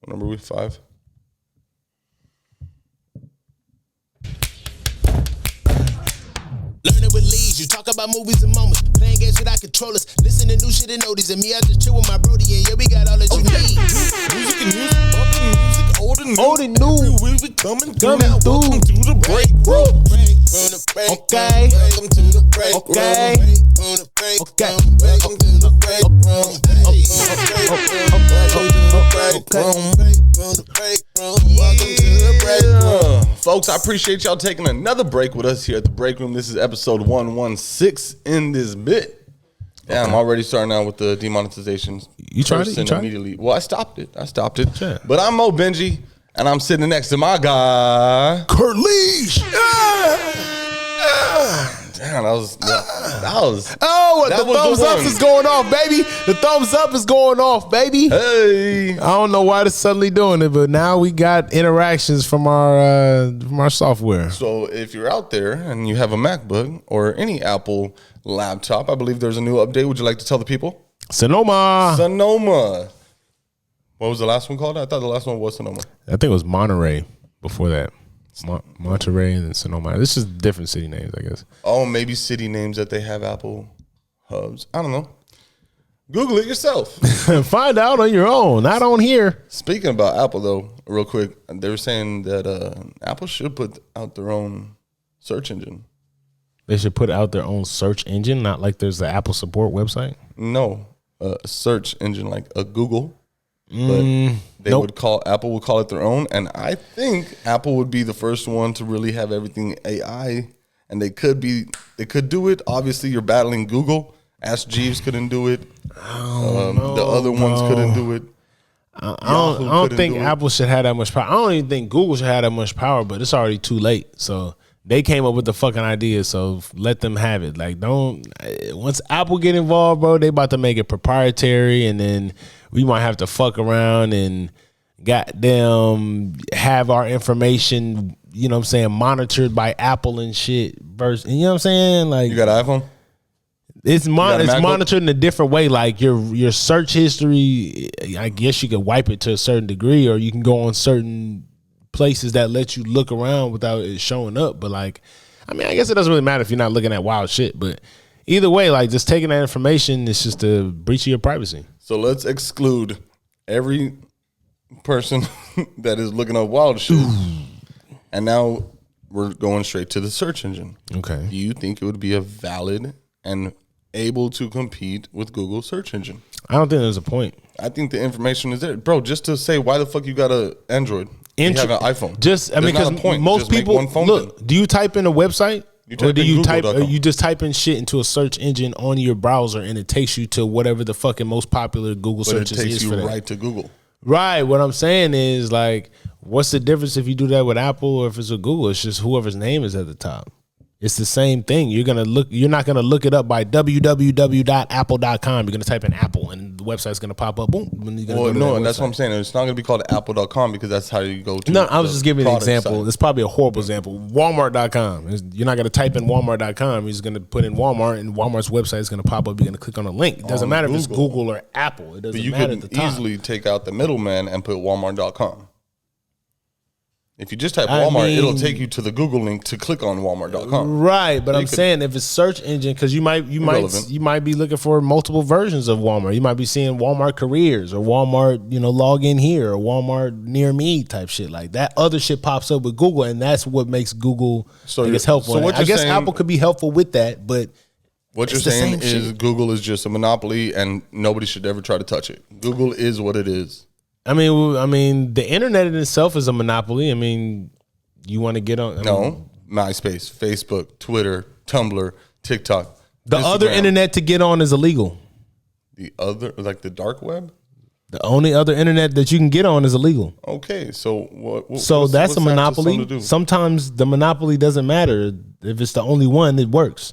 What number are we? 5? Learning with leads, you talk about movies and moments. Playing games without controllers. Listen to new shit and oldies. And me, I just chill with my brody. And yeah, we got all that you need. Music and music, bumping music, old and new. Old and new. We be coming through. Coming through. Welcome to the break room. Okay. Welcome to the break room. Okay. Okay. Welcome to the break room. Folks, I appreciate y'all taking another break with us here at the break room. This is episode 116 in this bit. Yeah, I'm already starting out with the demonetizations. You tried it? Immediately. Well, I stopped it. Sure. But I'm Mo Benji, and I'm sitting next to my guy, Kurt Leash. Damn, that was. Oh, That the was thumbs the up one. is going off, baby. The thumbs up is going off, baby. Hey. I don't know why they're suddenly doing it, but now we got interactions from our software. So if you're out there and you have a MacBook or any Apple laptop, I believe there's a new update. Would you like to tell the people? Sonoma. Sonoma. What was the last one called? I thought the last one was Sonoma. I think it was Monterey before that. Monterey and then Sonoma. This is different city names, I guess. Oh, maybe city names that they have Apple hubs. I don't know. Google it yourself. Find out on your own, not on here. Speaking about Apple, though, real quick, they were saying that Apple should put out their own search engine. They should put out their own search engine, not like there's the Apple support website. No, a search engine like a Google. But Apple would call it their own, and I think Apple would be the first one to really have everything AI, and they could do it. Obviously, you're battling Google. Ask Jeeves couldn't do it. The other ones couldn't do it. I don't think Apple should have that much power. I don't even think Google should have that much power, but it's already too late. So they came up with the fucking idea, so let them have it. Like, once Apple get involved, bro, they about to make it proprietary, and then we might have to fuck around and goddamn have our information, you know what I'm saying, monitored by Apple and shit. You know what I'm saying? Like, You got an iPhone? It's monitored in a different way. Like your search history, I guess you could wipe it to a certain degree, or you can go on certain places that let you look around without it showing up. But like, I mean, I guess it doesn't really matter if you're not looking at wild shit. But either way, like, just taking that information is just a breach of your privacy. So let's exclude every person that is looking up wild shit. And now we're going straight to the search engine. Okay. Do you think it would be a valid and able to compete with Google search engine? I don't think there's a point. I think the information is there, bro. Just to say, why the fuck you got an Android? You have an iPhone. Because most people look. Do you type in a website, or do you type? Or you just type in shit into a search engine on your browser, and it takes you to whatever the fucking most popular Google searches is for that? It takes you right to Google. Right. What I'm saying is, like, what's the difference if you do that with Apple or if it's with Google? It's just whoever's name is at the top. It's the same thing. You're not gonna look it up by www.apple.com. You're gonna type in Apple, and the website's gonna pop up. Boom. And that's what I'm saying. It's not gonna be called apple.com because that's how you go to. No, I was just giving an example. Site. It's probably a horrible example. Walmart.com. You're not gonna type in Walmart.com. You're just gonna put in Walmart, and Walmart's website is gonna pop up. You're gonna click on a link. It doesn't matter if it's Google or Apple. It doesn't matter at the top. You could easily take out the middleman and put Walmart.com. If you just type Walmart, it'll take you to the Google link to click on Walmart.com. Right, but I'm saying if it's search engine, because you might be looking for multiple versions of Walmart. You might be seeing Walmart careers or Walmart, log in here, or Walmart near me type shit. Like that other shit pops up with Google, and that's what makes Google helpful. So I guess Apple could be helpful with that, but what you're saying is Google is just a monopoly, and nobody should ever try to touch it. Google is what it is. I mean, the internet in itself is a monopoly. I mean, you want to get on? MySpace, Facebook, Twitter, Tumblr, TikTok. The other internet to get on is illegal. The other, like the dark web? The only other internet that you can get on is illegal. Okay, so that's a monopoly. Sometimes the monopoly doesn't matter. If it's the only one, it works.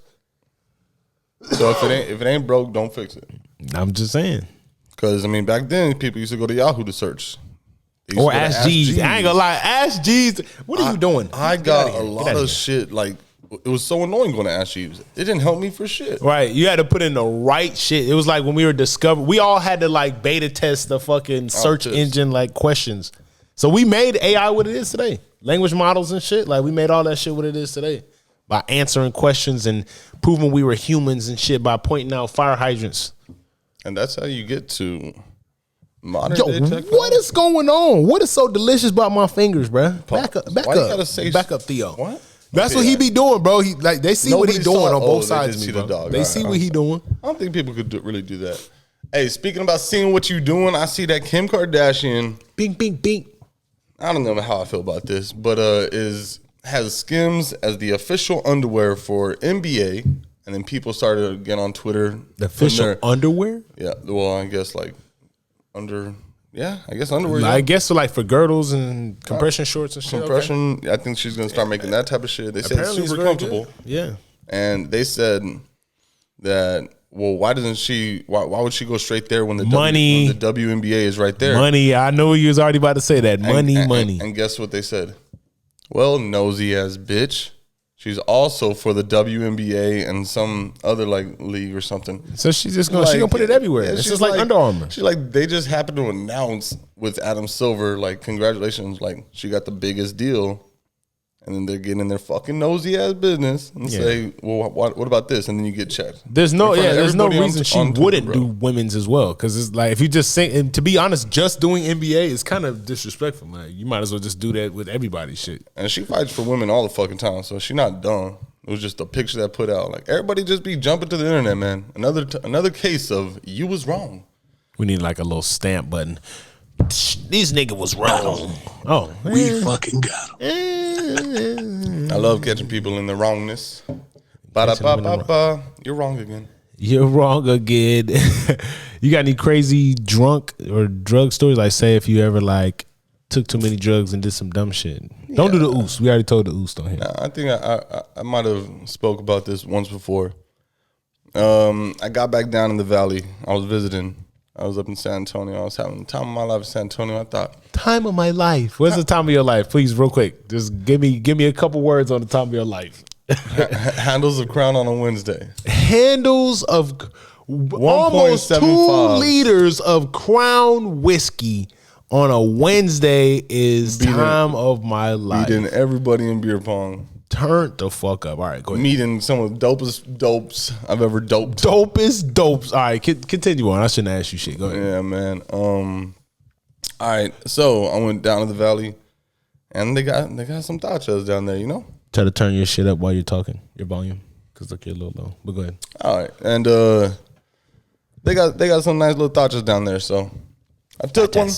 So if it ain't broke, don't fix it. I'm just saying. Because, back then, people used to go to Yahoo to search. Or Ask Jeeves. I ain't gonna lie. Ask Jeeves. What are you doing? I got a lot of shit, like, it was so annoying going to ask you. It didn't help me for shit. Right. You had to put in the right shit. It was like when we were discovered, we all had to like beta test the fucking search engine like questions. So we made AI what it is today. Language models and shit. Like we made all that shit what it is today. By answering questions and proving we were humans and shit by pointing out fire hydrants. And that's how you get to modern day technology. What is going on? What is so delicious about my fingers, bro? Back up. Back up, Theo. What? That's what he be doing, bro. He like they see what he doing on both sides of me, bro. They see what he doing. I don't think people could really do that. Hey, speaking about seeing what you doing, I see that Kim Kardashian. Bing, bing, bing. I don't know how I feel about this, but has Skims as the official underwear for NBA, and then people started to get on Twitter. The official underwear? Yeah. Well, I guess like underwear. Yeah. I guess so, like for girdles and compression shorts and shit. Compression. Okay. I think she's gonna start making that type of shit. They said it's super comfortable. Good. Yeah. And they said that. Well, why doesn't she? Why would she go straight there when the money, when the WNBA is right there? Money. I know you was already about to say that. Money. And guess what they said? Well, nosy ass bitch. She's also for the WNBA and some other like league or something. So she's just gonna gonna put it everywhere. Yeah, it's just like Under Armour. She's like they just happened to announce with Adam Silver like congratulations, like she got the biggest deal. And then they're getting in their fucking nosy ass business and say, "Well, what about this?" And then you get checked. There's no reason she wouldn't do women's as well. Because it's like if you just say, and to be honest, just doing NBA is kind of disrespectful. Like you might as well just do that with everybody's shit. And she fights for women all the fucking time, so she's not dumb. It was just a picture that put out. Like everybody just be jumping to the internet, man. Another case of you was wrong. We need like a little stamp button. These niggas was wrong. Oh, we fucking got him. I love catching people in the wrongness. Ba-da-ba-ba-ba. You're wrong again. You're wrong again. You got any crazy drunk or drug stories? Like, say if you ever like took too many drugs and did some dumb shit. Don't do the oos. We already told the oos on here. Nah, I think I might have spoke about this once before. I got back down in the valley. I was visiting. I was up in San Antonio. I was having the time of my life in San Antonio. I thought, time of my life. What's the time of your life? Please, real quick. Just give me a couple words on the time of your life. Handles of Crown on a Wednesday. Handles of almost 2 liters of Crown whiskey on a Wednesday is time of my life. Beating everybody in beer pong. Turn the fuck up. All right, go ahead. Meeting some of the dopest dopes I've ever doped. Dopest dopes. All right, continue on. I shouldn't ask you shit. Go ahead. Yeah, man. All right, so I went down to the valley, and they got some tachas down there, you know? Try to turn your shit up while you're talking, your volume, because look, you're a little low. But go ahead. All right, and they got some nice little tachas down there, so I took one.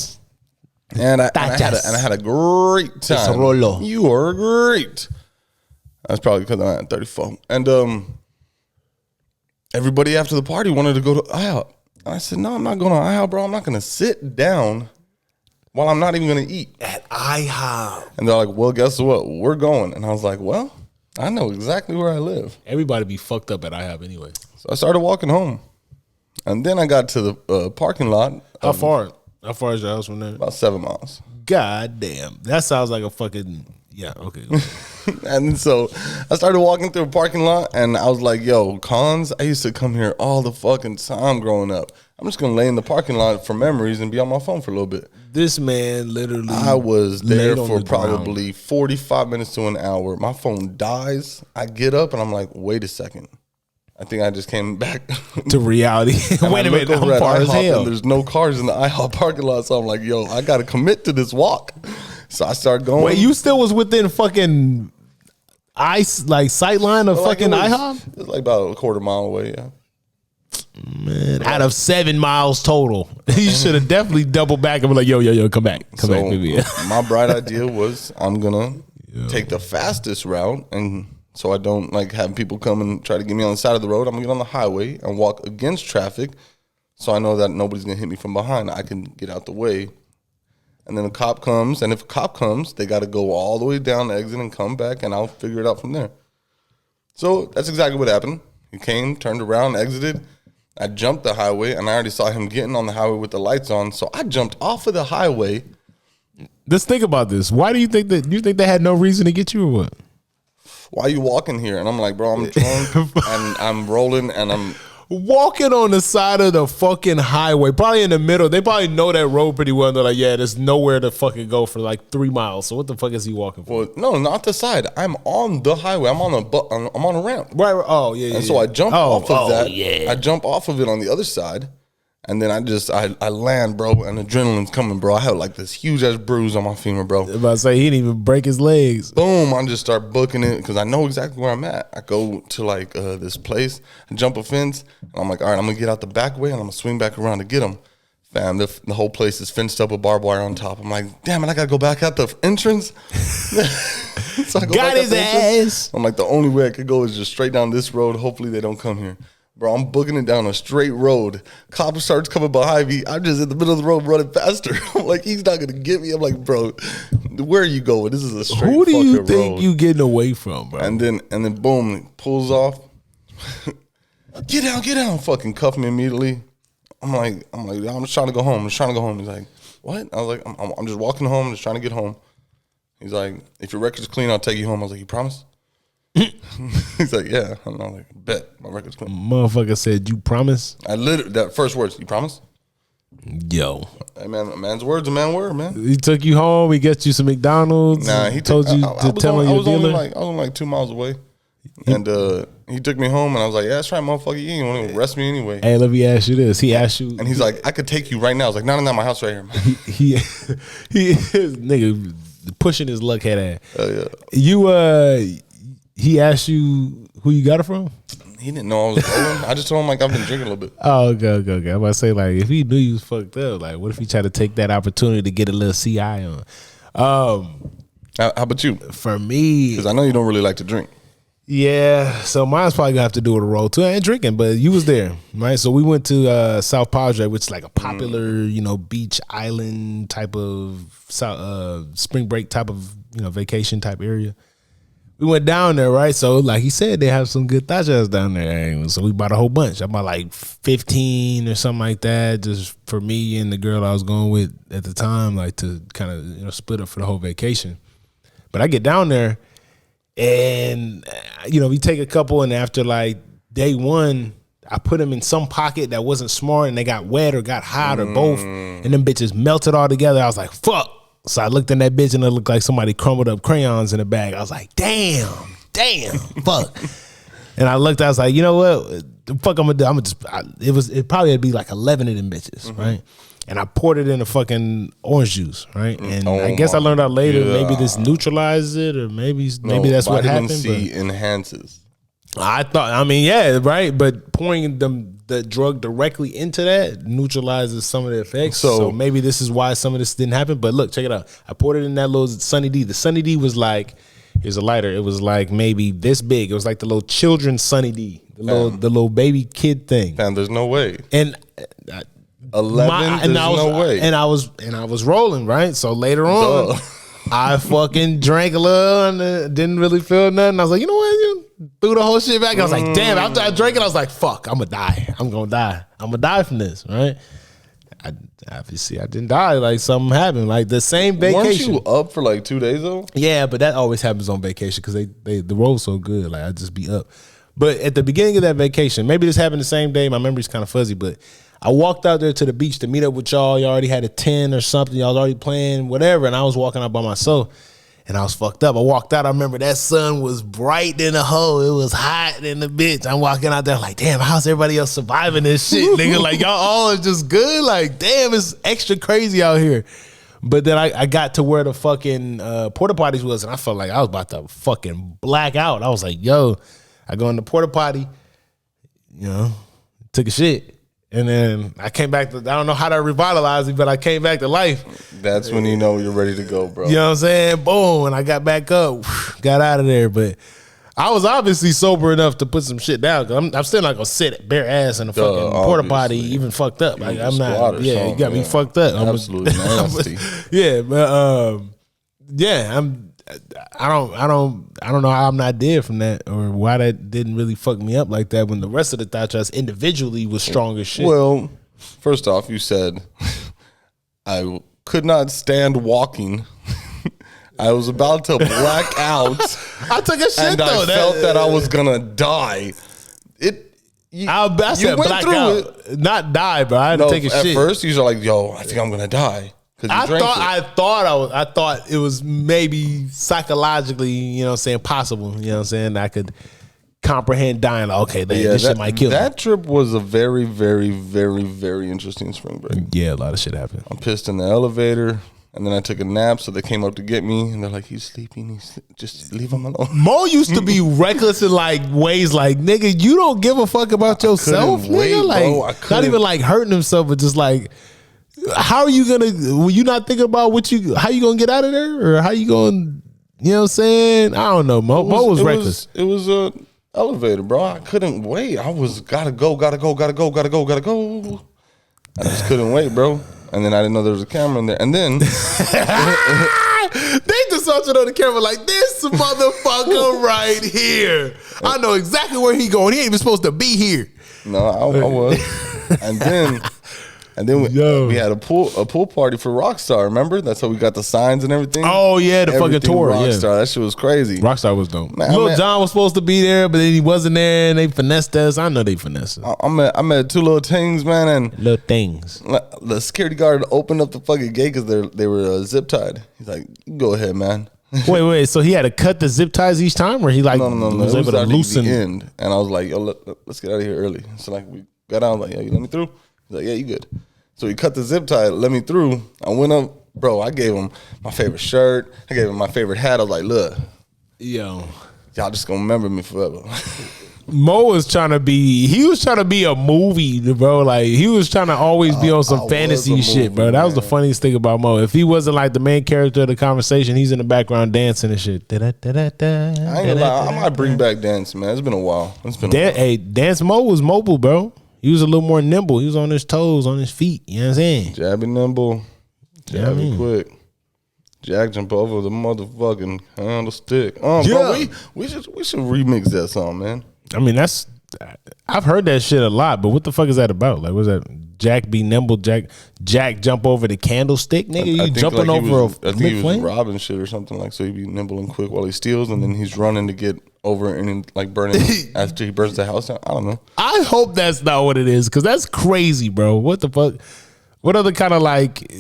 And I had a great time. You are great. That's probably because I'm at 34. And everybody after the party wanted to go to IHOP. I said, no, I'm not going to IHOP, bro. I'm not going to sit down while I'm not even going to eat. At IHOP. And they're like, well, guess what? We're going. And I was like, well, I know exactly where I live. Everybody be fucked up at IHOP anyway. So I started walking home. And then I got to the parking lot. How far is your house from there? About 7 miles. God damn. That sounds like a fucking... Yeah, okay. And so I started walking through a parking lot, and I was like, yo, cons, I used to come here all the fucking time growing up. I'm just going to lay in the parking lot for memories and be on my phone for a little bit. This man literally... I was there for probably 45 minutes to an hour. My phone dies. I get up, and I'm like, wait a second. I think I just came back to reality. Wait a minute, I'm far as hell. And there's no cars in the IHOP parking lot, so I'm like, yo, I got to commit to this walk. So I started going. Wait, you still was within fucking sight line of fucking IHOP? It was like about a quarter mile away, yeah. Man, out of 7 miles total. You should have definitely doubled back and be like, yo, come back, baby. My bright idea was I'm gonna take the fastest route, and so I don't like have people come and try to get me on the side of the road. I'm gonna get on the highway and walk against traffic, so I know that nobody's gonna hit me from behind. I can get out the way. And then a cop comes, and if a cop comes, they got to go all the way down the exit and come back, and I'll figure it out from there. So that's exactly what happened. He came, turned around, exited. I jumped the highway, and I already saw him getting on the highway with the lights on. So I jumped off of the highway. Let's think about this. Why do you think that? You think they had no reason to get you or what? why are you walking here? And I'm like, bro, I'm drunk and I'm rolling and I'm walking on the side of the fucking highway, probably in the middle. They probably know that road pretty well. They're like, yeah, there's nowhere to fucking go for like 3 miles. So what the fuck is he walking for? Well, no, not the side. I'm on the highway. I'm on a ramp. Right. Oh, yeah. And so I jump off of that. Yeah. I jump off of it on the other side. And then I land, bro, and adrenaline's coming, bro. I have like this huge ass bruise on my femur, bro. I was about to say, he didn't even break his legs. Boom, I just start booking it because I know exactly where I'm at. I go to like this place and jump a fence. And I'm like, all right, I'm going to get out the back way and I'm going to swing back around to get him. Fam, the whole place is fenced up with barbed wire on top. I'm like, damn it, I got to go back out the entrance. So I got his ass. I'm like, the only way I could go is just straight down this road. Hopefully they don't come here. Bro, I'm booking it down a straight road. Cop starts coming behind me. I'm just in the middle of the road running faster. I'm like, he's not going to get me. I'm like, bro, where are you going? This is a straight Who do you fucking think road. you getting away from, bro? And then boom, it pulls off. Get down. Fucking cuff me immediately. I'm like, I'm just trying to go home. He's like, what? I was like, I'm just walking home. I'm just trying to get home. He's like, if your record's clean, I'll take you home. I was like, you promise? He's like, yeah. I'm like, bet my record's clean. Motherfucker said, you promise? I literally, that first words, you promise? Yo. Hey man, a man's word's a man's word, man. He took you home. He got you some McDonald's. Nah, he told you to tell him your dealer. I was only like 2 miles away. And he took me home and I was like, yeah, that's right, motherfucker. You ain't want to arrest me anyway. Hey, let me ask you this. He asked you. And he's like, I could take you right now. I was like, no, my house right here. He is nigga pushing his luck head ass. Yeah. He asked you who you got it from? He didn't know I was rolling. I just told him like I've been drinking a little bit. Oh, okay. I'm about to say, like, if he knew you was fucked up, like, what if he tried to take that opportunity to get a little CI on? How about you? For me, because I know you don't really like to drink. Yeah, so mine's probably gonna have to do with a roll too. I ain't drinking, but you was there, right? So we went to South Padre, which is like a popular, beach island type of spring break type of vacation type area. We went down there, right? So like he said, they have some good tachas down there. So we bought a whole bunch. I bought like 15 or something like that, just for me and the girl I was going with at the time, like to kind of split up for the whole vacation. But I get down there. And, we take a couple, and after like day one, I put them in some pocket that wasn't smart, and they got wet or got hot or both, and them bitches melted all together. I was like, fuck. So I looked in that bitch, and it looked like somebody crumbled up crayons in a bag. I was like, damn, fuck. And I looked, I was like, you know what? The fuck I'm gonna do? It probably had to be like 11 of them bitches, right? And I poured it in the fucking orange juice, right? And I guess I learned out later, maybe this neutralizes it, or maybe that's what happened. Vitamin C enhances. I thought, yeah, right. But pouring the drug directly into that neutralizes some of the effects. So maybe this is why some of this didn't happen. But look, check it out. I poured it in that little Sunny D. The Sunny D was like, here's a lighter. It was like maybe this big. It was like the little children's Sunny D, the little baby kid thing. Man, there's no way. And 11, no way. And I was rolling, right? So later on, I fucking drank a little and didn't really feel nothing. I was like, you know what? Threw the whole shit back. I was like, damn, after I drank it, I was like, fuck, I'm gonna die. I'm gonna die. I'm gonna die from this, right? Obviously, I didn't die. Like something happened. Like the same vacation. Weren't you up for like 2 days though? Yeah, but that always happens on vacation because the roll's so good. Like I just be up. But at the beginning of that vacation, maybe this happened the same day. My memory's kind of fuzzy, but I walked out there to the beach to meet up with y'all. Y'all already had a 10 or something. Y'all was already playing whatever, and I was walking out by myself, and I was fucked up. I walked out. I remember that sun was bright in the hole. It was hot in the bitch. I'm walking out there like, damn, how's everybody else surviving this shit, nigga? Like, y'all all is just good. Like, damn, it's extra crazy out here. But then I got to where the fucking porta potties was, and I felt like I was about to fucking black out. I was like, yo, I go in the porta potty, took a shit. And then I came back to, I don't know how that revitalized me, but I came back to life. That's when you know you're ready to go, bro. You know what I'm saying? Boom. And I got back up, got out of there. But I was obviously sober enough to put some shit down. Cause I'm still not going to sit bare ass in the fucking porta potty, even fucked up. Like, I'm not, you got me fucked up. Absolutely nasty. Yeah, but I don't know how I'm not dead from that, or why that didn't really fuck me up like that when the rest of the thought trust individually was strong as shit. Well, first off, you said I could not stand walking. I was about to black out. I took a shit and though. I felt that I was gonna die. I said black out, not die, bro. I had to take a shit. At first, you were like, "Yo, I think I'm gonna die." I thought it was maybe psychologically, you know what I'm saying, possible. You know what I'm saying? I could comprehend dying. Like, okay, this shit might kill me. That trip was a very, very, very, very interesting spring break. Yeah, a lot of shit happened. I'm pissed in the elevator, and then I took a nap, so they came up to get me, and they're like, he's sleeping. Just leave him alone. Mo used to be reckless in like ways like, nigga, you don't give a fuck about yourself, nigga. Like, not even like hurting himself, but just like, how are you gonna? Were you not thinking about how you gonna get out of there, or how you going? You know what I'm saying? I don't know. Mo was reckless. It was a elevator, bro. I couldn't wait. I was gotta go. I just couldn't wait, bro. And then I didn't know there was a camera in there. And then they just saw it on the camera like, this motherfucker right here. I know exactly where he going. He ain't even supposed to be here. No, I was. And then we had a pool party for Rockstar. Remember? That's how we got the signs and everything. Oh yeah, the fucking tour. Rockstar, that shit was crazy. Rockstar was dope. Lil Jon was supposed to be there, but then he wasn't there, and they finessed us. I know they finessed us. I met two little things, man, and little things. The security guard opened up the fucking gate because they were zip tied. He's like, "Go ahead, man." Wait. So he had to cut the zip ties each time, or he like no. was able to loosen the end? And I was like, "Yo, let's get out of here early." So like we got out. I was like, "Yo, you let me through?" He's like, "Yeah, you good." So he cut the zip tie, let me through. I went up, bro. I gave him my favorite shirt. I gave him my favorite hat. I was like, "Look, yo, y'all just gonna remember me forever." Mo was trying to be a movie, bro. Like he was trying to always be on some fantasy shit, bro. That was the funniest thing about Mo. If he wasn't like the main character of the conversation, he's in the background dancing and shit. I ain't gonna lie, I might bring back dance, man. It's been a while. Hey, Dance Mo was mobile, bro. He was a little more nimble. He was on his toes, on his feet. You know what I'm saying? Jabby nimble, jabby quick. Jack jump over the motherfucking handle stick. Bro, we should remix that song, man. I mean, I've heard that shit a lot, but what the fuck is that about? Like, what's that? Jack be nimble, Jack jump over the candlestick, nigga. You jumping like over I think he was robbing shit or something, like, so he'd be nimble and quick while he steals, and then he's running to get over and like burning after he burns the house down. I don't know. I hope that's not what it is, because that's crazy, bro. What the fuck? What other kind of like?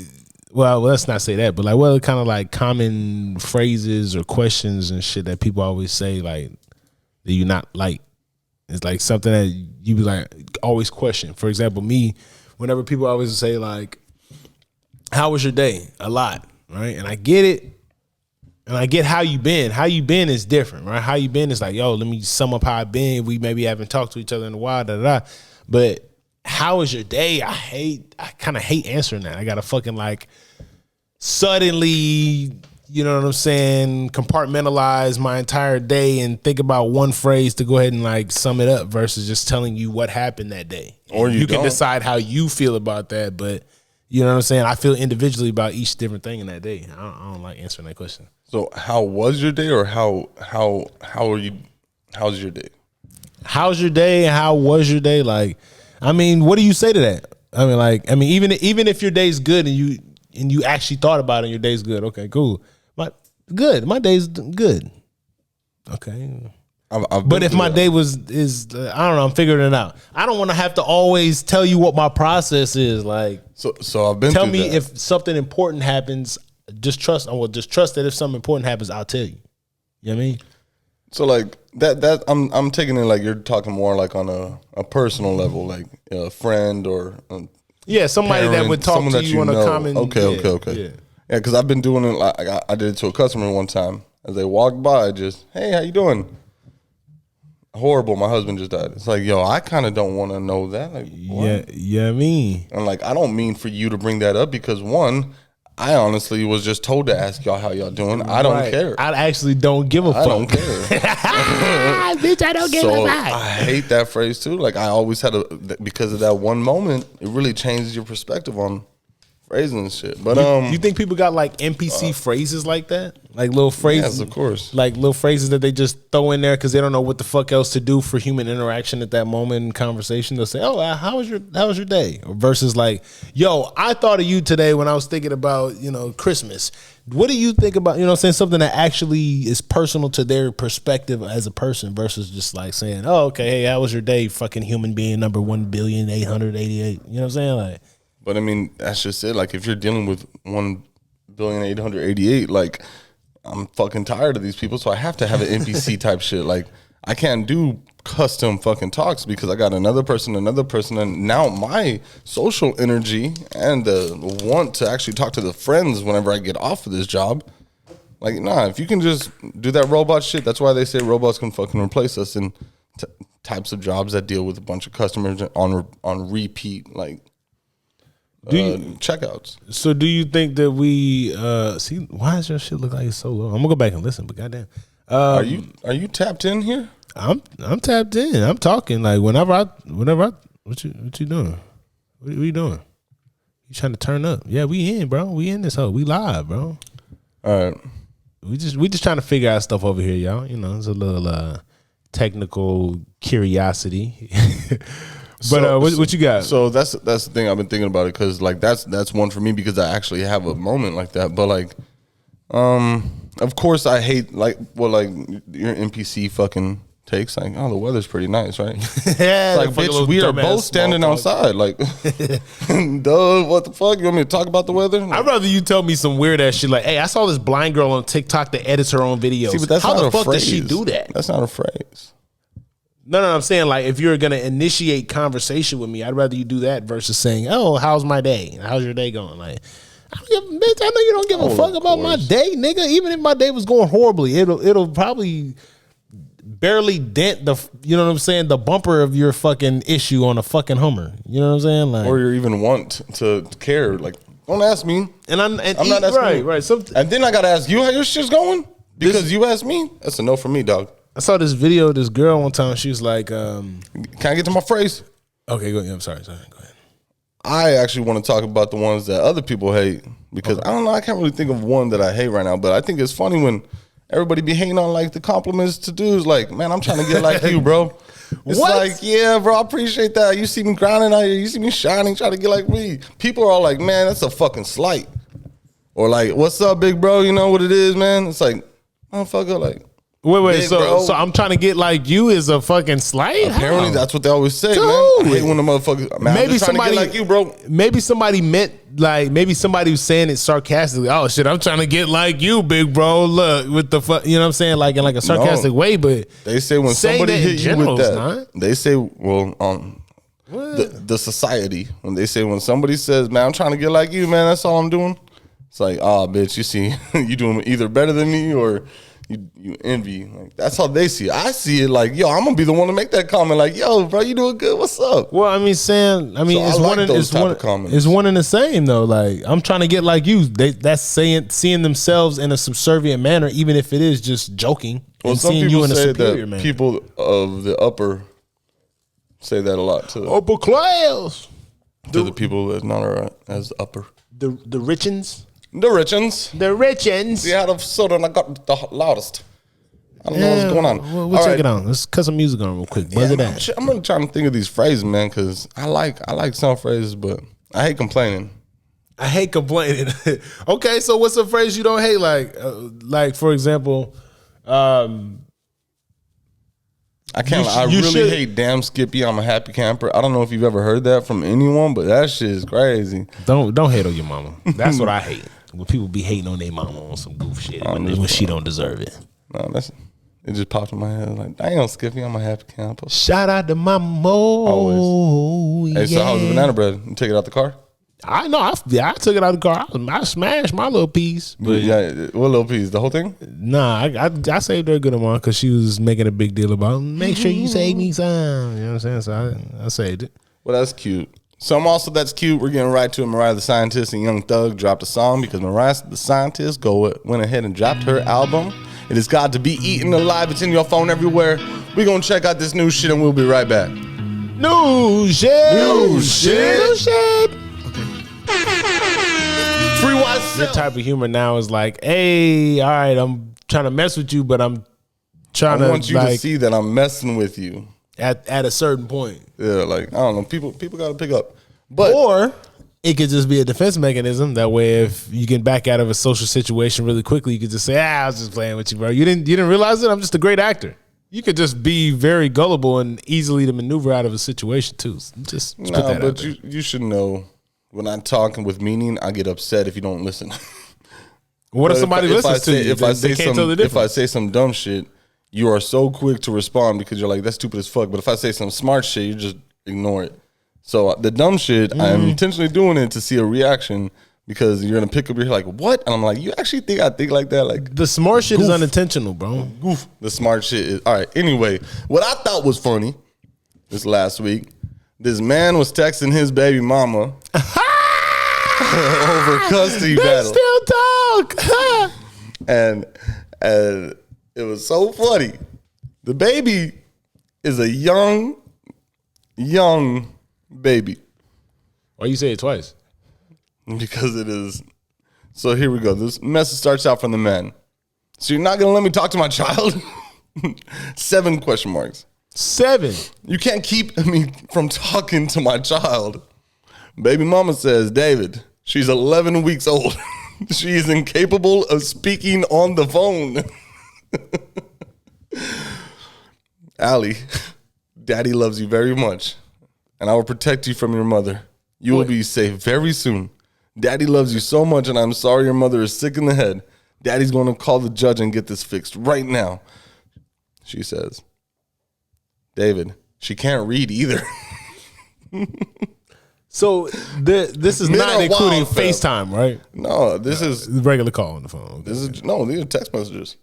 Well, let's not say that, but like, what other kind of like common phrases or questions and shit that people always say like that you not like? It's like something that you be like always question. For example, me, whenever people always say like, "How was your day?" a lot, right? And I get it. And I get how you been. How you been is different, right? How you been is like, yo, let me sum up how I been. We maybe haven't talked to each other in a while, But how was your day? I kind of hate answering that. I gotta fucking like suddenly, you know what I'm saying, compartmentalize my entire day and think about one phrase to go ahead and like sum it up versus just telling you what happened that day. Or you can decide how you feel about that, but you know what I'm saying? I feel individually about each different thing in that day. I don't like answering that question. So how was your day, or how are you? How's your day? How's your day and how was your day? Like, I mean, what do you say to that? I mean, even if your day's good and you actually thought about it and your day's good, okay, cool. My day's good. Okay. But if my day is I don't know, I'm figuring it out. I don't want to have to always tell you what my process is. Like, so I've been. Tell me that. If something important happens. Just trust that if something important happens, I'll tell you. You know what I mean? So like that I'm taking it like you're talking more like on a personal level, like a friend or somebody parent, that would talk to you on a common. Okay. Yeah, because I've been doing it. Like I did it to a customer one time. As they walked by, just, "Hey, how you doing?" Horrible. My husband just died. It's like, yo, I kind of don't want to know that. Like, what? Yeah. I mean, and like, I don't mean for you to bring that up because one, I honestly was just told to ask y'all how y'all doing. I don't care. I actually don't give a fuck. I don't care. Bitch, I don't give a fuck. I hate that phrase too. Like I always had because of that one moment, it really changes your perspective on phrases and shit. But you think people got like NPC phrases like that, like little phrases? Yes, of course. Like little phrases that they just throw in there because they don't know what the fuck else to do for human interaction at that moment in conversation. They'll say, "Oh, how was your day?" Or versus like, "Yo, I thought of you today when I was thinking about Christmas. What do you think about saying something that actually is personal to their perspective as a person versus just like saying, oh, okay, hey, how was your day, fucking human being number 1,888," You know what I'm saying? Like, but I mean, that's just it. Like, if you're dealing with 1,888,000, like, I'm fucking tired of these people, so I have to have an NPC type shit. Like, I can't do custom fucking talks because I got another person, and now my social energy and the want to actually talk to the friends whenever I get off of this job. Like, nah, if you can just do that robot shit, that's why they say robots can fucking replace us in types of jobs that deal with a bunch of customers on repeat, like, checkouts. So do you think that we see why does your shit look like it's so low? I'm gonna go back and listen, but goddamn. Are you tapped in here? I'm tapped in. I'm talking like whenever I what you doing? What are you doing? You trying to turn up? Yeah, we in, bro. We in this hoe. We live, bro. All right. We just trying to figure out stuff over here, y'all. It's a little technical curiosity. But what you got? So that's the thing I've been thinking about it because like that's one for me because I actually have a moment like that. But like, of course I hate like your NPC fucking takes like, oh, the weather's pretty nice, right? Yeah, like, bitch, we are both standing outside. Like, duh, what the fuck? You want me to talk about the weather? Like, I'd rather you tell me some weird ass shit like, hey, I saw this blind girl on TikTok that edits her own videos. See, but that's how not the a fuck phrase. does she do that? That's not a phrase. No, I'm saying like if you're gonna initiate conversation with me, I'd rather you do that versus saying, "Oh, how's my day? How's your day going?" Like, bitch, I know you don't give a fuck about my day, nigga. Even if my day was going horribly, it'll probably barely dent the, you know what I'm saying, the bumper of your fucking issue on a fucking Hummer. You know what I'm saying? Like, or you even want to care. Like, don't ask me, and I'm not asking you. Right. And then I gotta ask you how your shit's going because you asked me. That's a no from me, dog. I saw this video of this girl one time. She was like, can I get to my phrase? Okay, go ahead. I'm sorry. Go ahead. I actually want to talk about the ones that other people hate because I don't know. I can't really think of one that I hate right now, but I think it's funny when everybody be hating on like the compliments to dudes. Like, man, I'm trying to get like you, bro. It's like, yeah, bro, I appreciate that. You see me grinding out here. You see me shining, trying to get like me. People are all like, man, that's a fucking slight. Or like, what's up, big bro? You know what it is, man? It's like, motherfucker, like. Wait, so I'm trying to get like you is a fucking slight? Apparently that's what they always say, dude, man. I hate when the motherfuckers, man, maybe I'm just somebody trying to get like you, bro. Maybe somebody meant like, maybe somebody was saying it sarcastically. Oh shit, I'm trying to get like you, big bro. Look, with the fuck, you know what I'm saying? Like in like a sarcastic way, but they say when somebody hit you with that, they say, well, the society, when they say when somebody says, man, I'm trying to get like you, man, that's all I'm doing. It's like, oh, bitch, you see, you doing either better than me or you envy. Like, that's how they see it. I see it like, yo, I'm gonna be the one to make that comment. Like, yo, bro, you doing good? What's up? Well, I mean, Sam, I mean, so it's one and the same though. Like, I'm trying to get like you. That's seeing themselves in a subservient manner, even if it is just joking. Well, and some seeing people you in a say superior that manner. people of the upper say that a lot too. Upper class to the people that not are as upper. The richins. The Richins. The Richins. Yeah, all of a sudden I got the loudest. I don't know what's going on. We'll check it out. Let's cut some music on real quick. Buzz it out. I'm really trying to think of these phrases, man, because I like some phrases, but I hate complaining. Okay, so what's a phrase you don't hate? Like for example, I really hate damn Skippy, I'm a happy camper. I don't know if you've ever heard that from anyone, but that shit is crazy. Don't hate on your mama. That's what I hate. When people be hating on their mama on some goof shit when she don't deserve it. No, it just popped in my head. Like, damn Skippy, I'm a happy camper. Shout out to mama. Always. Hey, so how's the banana bread? You take it out the car? I know. I took it out of the car. I smashed my little piece. But yeah, what little piece? The whole thing? Nah, I saved her a good amount because she was making a big deal about make sure you save me some. You know what I'm saying? So I saved it. Well, that's cute. Some also that's cute. We're getting right to it. Mariah the Scientist and Young Thug dropped a song because Mariah the Scientist went ahead and dropped her album. It has got to be eaten alive. It's in your phone everywhere. We're going to check out this new shit and we'll be right back. New shit. New shit. New shit. Okay. Free myself. Your type of humor now is like, hey, all right, I'm trying to mess with you, but I'm trying to. I want you to see that I'm messing with you at a certain point. Yeah, like I don't know, people got to pick up, but or it could just be a defense mechanism. That way, if you get back out of a social situation really quickly, you could just say, I was just playing with you, bro. You didn't realize it. I'm just a great actor. You could just be very gullible and easily to maneuver out of a situation too. Just put that out there. You should know when I'm talking with meaning, I get upset if you don't listen. What if somebody listens to you? If I say some dumb shit, you are so quick to respond because you're like, that's stupid as fuck. But if I say some smart shit, you just ignore it. So the dumb shit, I'm intentionally doing it to see a reaction because you're gonna pick up. You're like, what? And I'm like, you actually think I think like that? Like the smart shit is unintentional, bro. Goof. The smart shit is all right. Anyway, what I thought was funny this last week, this man was texting his baby mama over custody battle. Still talk. and it was so funny. The baby is a young baby. Why you say it twice? Because it is. So here we go. This message starts out from the man. So you're not going to let me talk to my child? 7 question marks. 7. You can't keep me from talking to my child. Baby mama says, David, she's 11 weeks old. She is incapable of speaking on the phone. Allie, Daddy loves you very much, and I will protect you from your mother. You will be safe very soon. Daddy loves you so much, and I'm sorry your mother is sick in the head. Daddy's going to call the judge and get this fixed right now. She says, David, she can't read either. So this is not including FaceTime, right? No, this is regular call on the phone. Okay. These are text messages.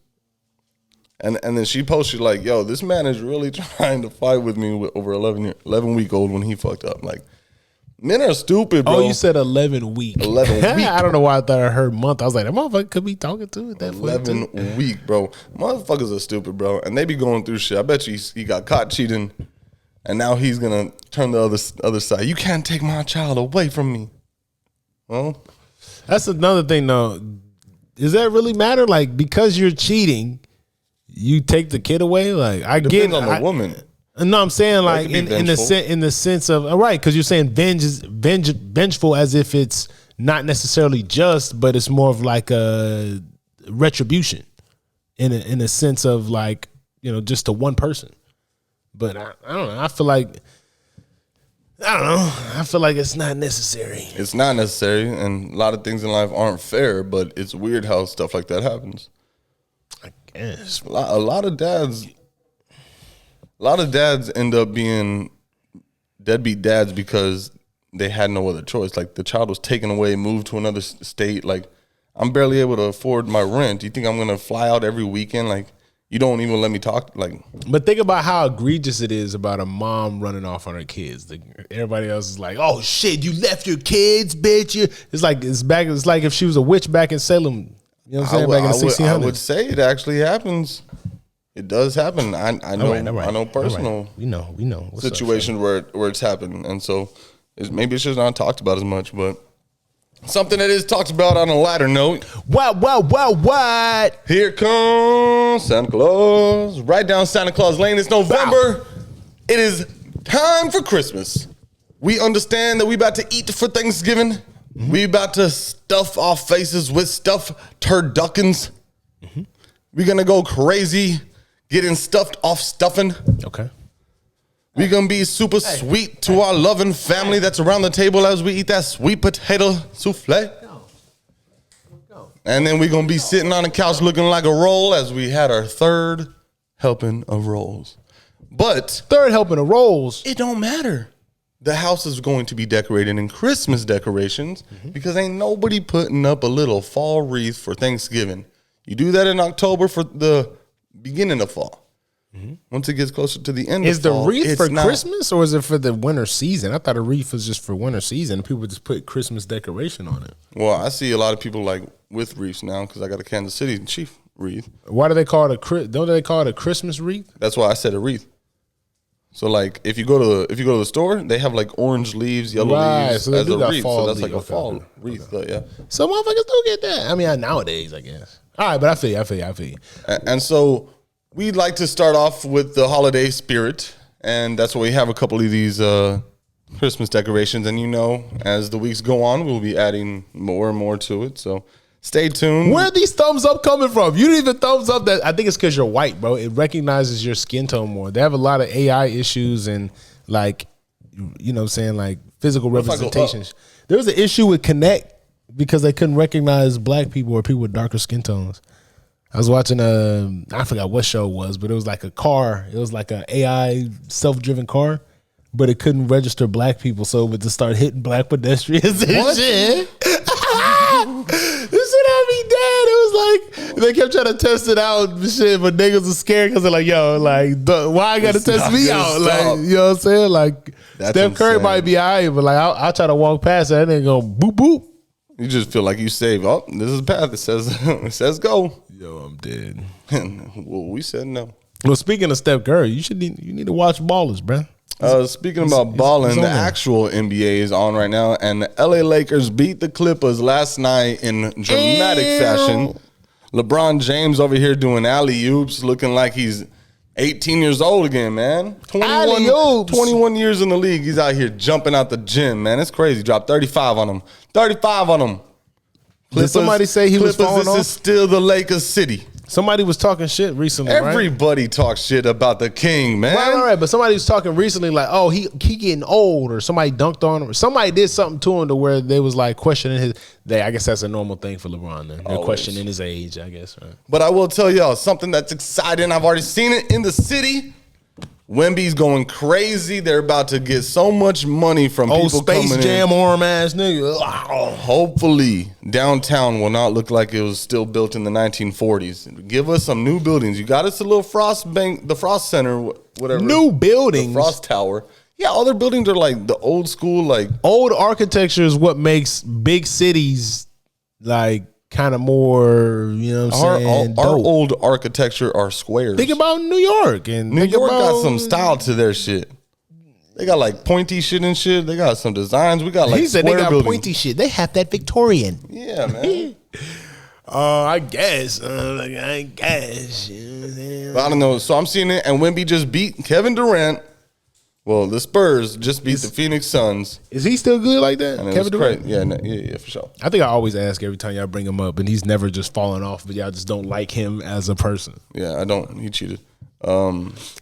And then she posted like, yo, this man is really trying to fight with me with over 11-week-old when he fucked up. Like, men are stupid, bro. Oh, you said 11 week. 11 week. I don't know why I thought I heard month. I was like, that motherfucker could be talking to it that 11 week, bro. Motherfuckers are stupid, bro. And they be going through shit. I bet you he got caught cheating, and now he's going to turn the other side. You can't take my child away from me. Well, that's another thing, though. Does that really matter? Like, because you're cheating, you take the kid away? Like, I depends get on the woman. No, I'm saying like in the sense of all right, because you're saying vengeful as if it's not necessarily just, but it's more of like a retribution in a sense of like, you know, just to one person. But I don't know. I feel like it's not necessary. It's not necessary, and a lot of things in life aren't fair. But it's weird how stuff like that happens. I guess a lot of dads end up being deadbeat dads because they had no other choice. Like the child was taken away, moved to another state. Like I'm barely able to afford my rent. You think I'm gonna fly out every weekend? Like you don't even let me talk. Like, but think about how egregious it is about a mom running off on her kids. Everybody else is like, "Oh shit, you left your kids, bitch!" It's like if she was a witch back in Salem. You know what I'm saying? Back in the 1600s. I would say it actually happens. It does happen. I know. All right. I know personal. We know situations where it's happened, and so maybe it's just not talked about as much. But something that is talked about on a lighter note. What? Here comes Santa Claus. Right down Santa Claus Lane. It's November. Wow. It is time for Christmas. We understand that we about to eat for Thanksgiving. Mm-hmm. We about to stuff our faces with stuffed turduckins. Mm-hmm. We're gonna go crazy. Getting stuffed off stuffing. Okay. We're going to be super sweet to our loving family that's around the table as we eat that sweet potato souffle. Go. And then we're going to be sitting on the couch looking like a roll as we had our third helping of rolls. But third helping of rolls. It don't matter. The house is going to be decorated in Christmas decorations because ain't nobody putting up a little fall wreath for Thanksgiving. You do that in October for the beginning of fall. Once it gets closer to the end of fall. Is the wreath for Christmas or is it for the winter season? I thought a wreath was just for winter season. People just put Christmas decoration on it. Well, I see a lot of people like with wreaths now because I got a Kansas City Chief wreath. Why do they call it don't they call it a Christmas wreath? That's why I said a wreath. So like if you go to the store, they have like orange leaves, yellow leaves so as a wreath. So that's like a fall wreath. Yeah. So motherfuckers do get that. I mean, nowadays, I guess. All right, but I feel you. And so we'd like to start off with the holiday spirit, and that's why we have a couple of these Christmas decorations. And as the weeks go on, we'll be adding more and more to it. So stay tuned. Where are these thumbs up coming from? You didn't even thumbs up that. I think it's because you're white, bro. It recognizes your skin tone more. They have a lot of AI issues and like, what I'm saying, like physical representations. There was an issue with Connect because they couldn't recognize black people or people with darker skin tones. I was watching I forgot what show it was, but it was like a car. It was like an AI self-driven car, but it couldn't register black people, so it would just start hitting black pedestrians and shit. This shit had me dead. It was like they kept trying to test it out and shit, but niggas was scared because they're like, yo, like, why I gotta test me out? Like, you know what I'm saying? Like, that's Steph Curry might be all right, but like, I'll try to walk past that and go boop boop. You just feel like you saved. Oh, this is the path. It says go. Yo, I'm dead. Well, we said no. Well, speaking of Steph Curry, you need to watch Ballers, bro. Speaking about balling, the actual NBA is on right now, and the LA Lakers beat the Clippers last night in dramatic fashion. LeBron James over here doing alley-oops, looking like he's 18 years old again, man. 21 years in the league. He's out here jumping out the gym, man. It's crazy. Dropped 35 on him. 35 on him. Did somebody say he was falling off? This is still the Lakers city. Somebody was talking shit recently, Everybody talks shit about the king, man. Right. But somebody was talking recently like, oh, he getting old, or somebody dunked on him, or somebody did something to him to where they was like questioning his. I guess that's a normal thing for LeBron. Then they're questioning his age, I guess. Right? But I will tell y'all something that's exciting. I've already seen it in the city. Wemby's going crazy. They're about to get so much money from people coming in. Space Jam arm ass nigga. Hopefully, downtown will not look like it was still built in the 1940s. Give us some new buildings. You got us a little Frost Bank, the Frost Center, whatever. New buildings. The Frost Tower. Yeah, all their buildings are like the old school, like. Old architecture is what makes big cities like kind of more, you know what I'm saying? Our old architecture are squares. Think about New York. New York got some style to their shit. They got like pointy shit and shit. They got some designs. We got like square buildings. He said they got pointy shit. They have that Victorian. Yeah, man. I guess. I guess. You know what I'm saying? But I don't know. So I'm seeing it, and Wemby just beat Kevin Durant. Well, the Spurs just beat the Phoenix Suns. Is he still good like that? And Kevin Durant? Yeah, for sure. I think I always ask every time y'all bring him up, and he's never just falling off, but y'all just don't like him as a person. Yeah, I don't. He cheated.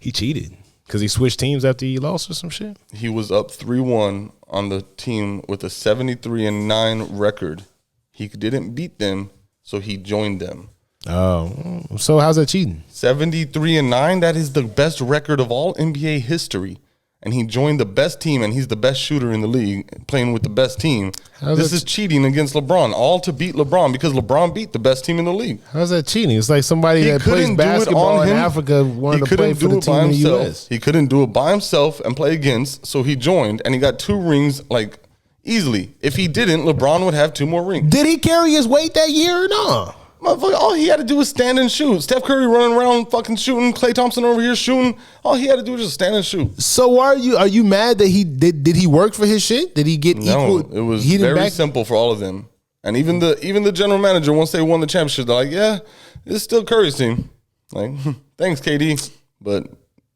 He cheated because he switched teams after he lost or some shit? He was up 3-1 on the team with a 73-9 record. He didn't beat them, so he joined them. Oh, so how's that cheating? 73-9, that is the best record of all NBA history. And he joined the best team, and he's the best shooter in the league, playing with the best team. This is cheating against LeBron, all to beat LeBron, because LeBron beat the best team in the league. How's that cheating? It's like somebody that plays basketball in Africa wanted to play for the team in the U.S. He couldn't do it by himself and play against, so he joined, and he got 2 rings, like, easily. If he didn't, LeBron would have 2 more rings. Did he carry his weight that year or no? Motherfucker, all he had to do was stand and shoot. Steph Curry running around fucking shooting. Klay Thompson over here shooting. All he had to do was just stand and shoot. So are you mad that he did he work for his shit? Did he get equal? No, it was very simple for all of them. And even the general manager, once they won the championship, they're like, yeah, this is still Curry's team. Like, thanks, KD, but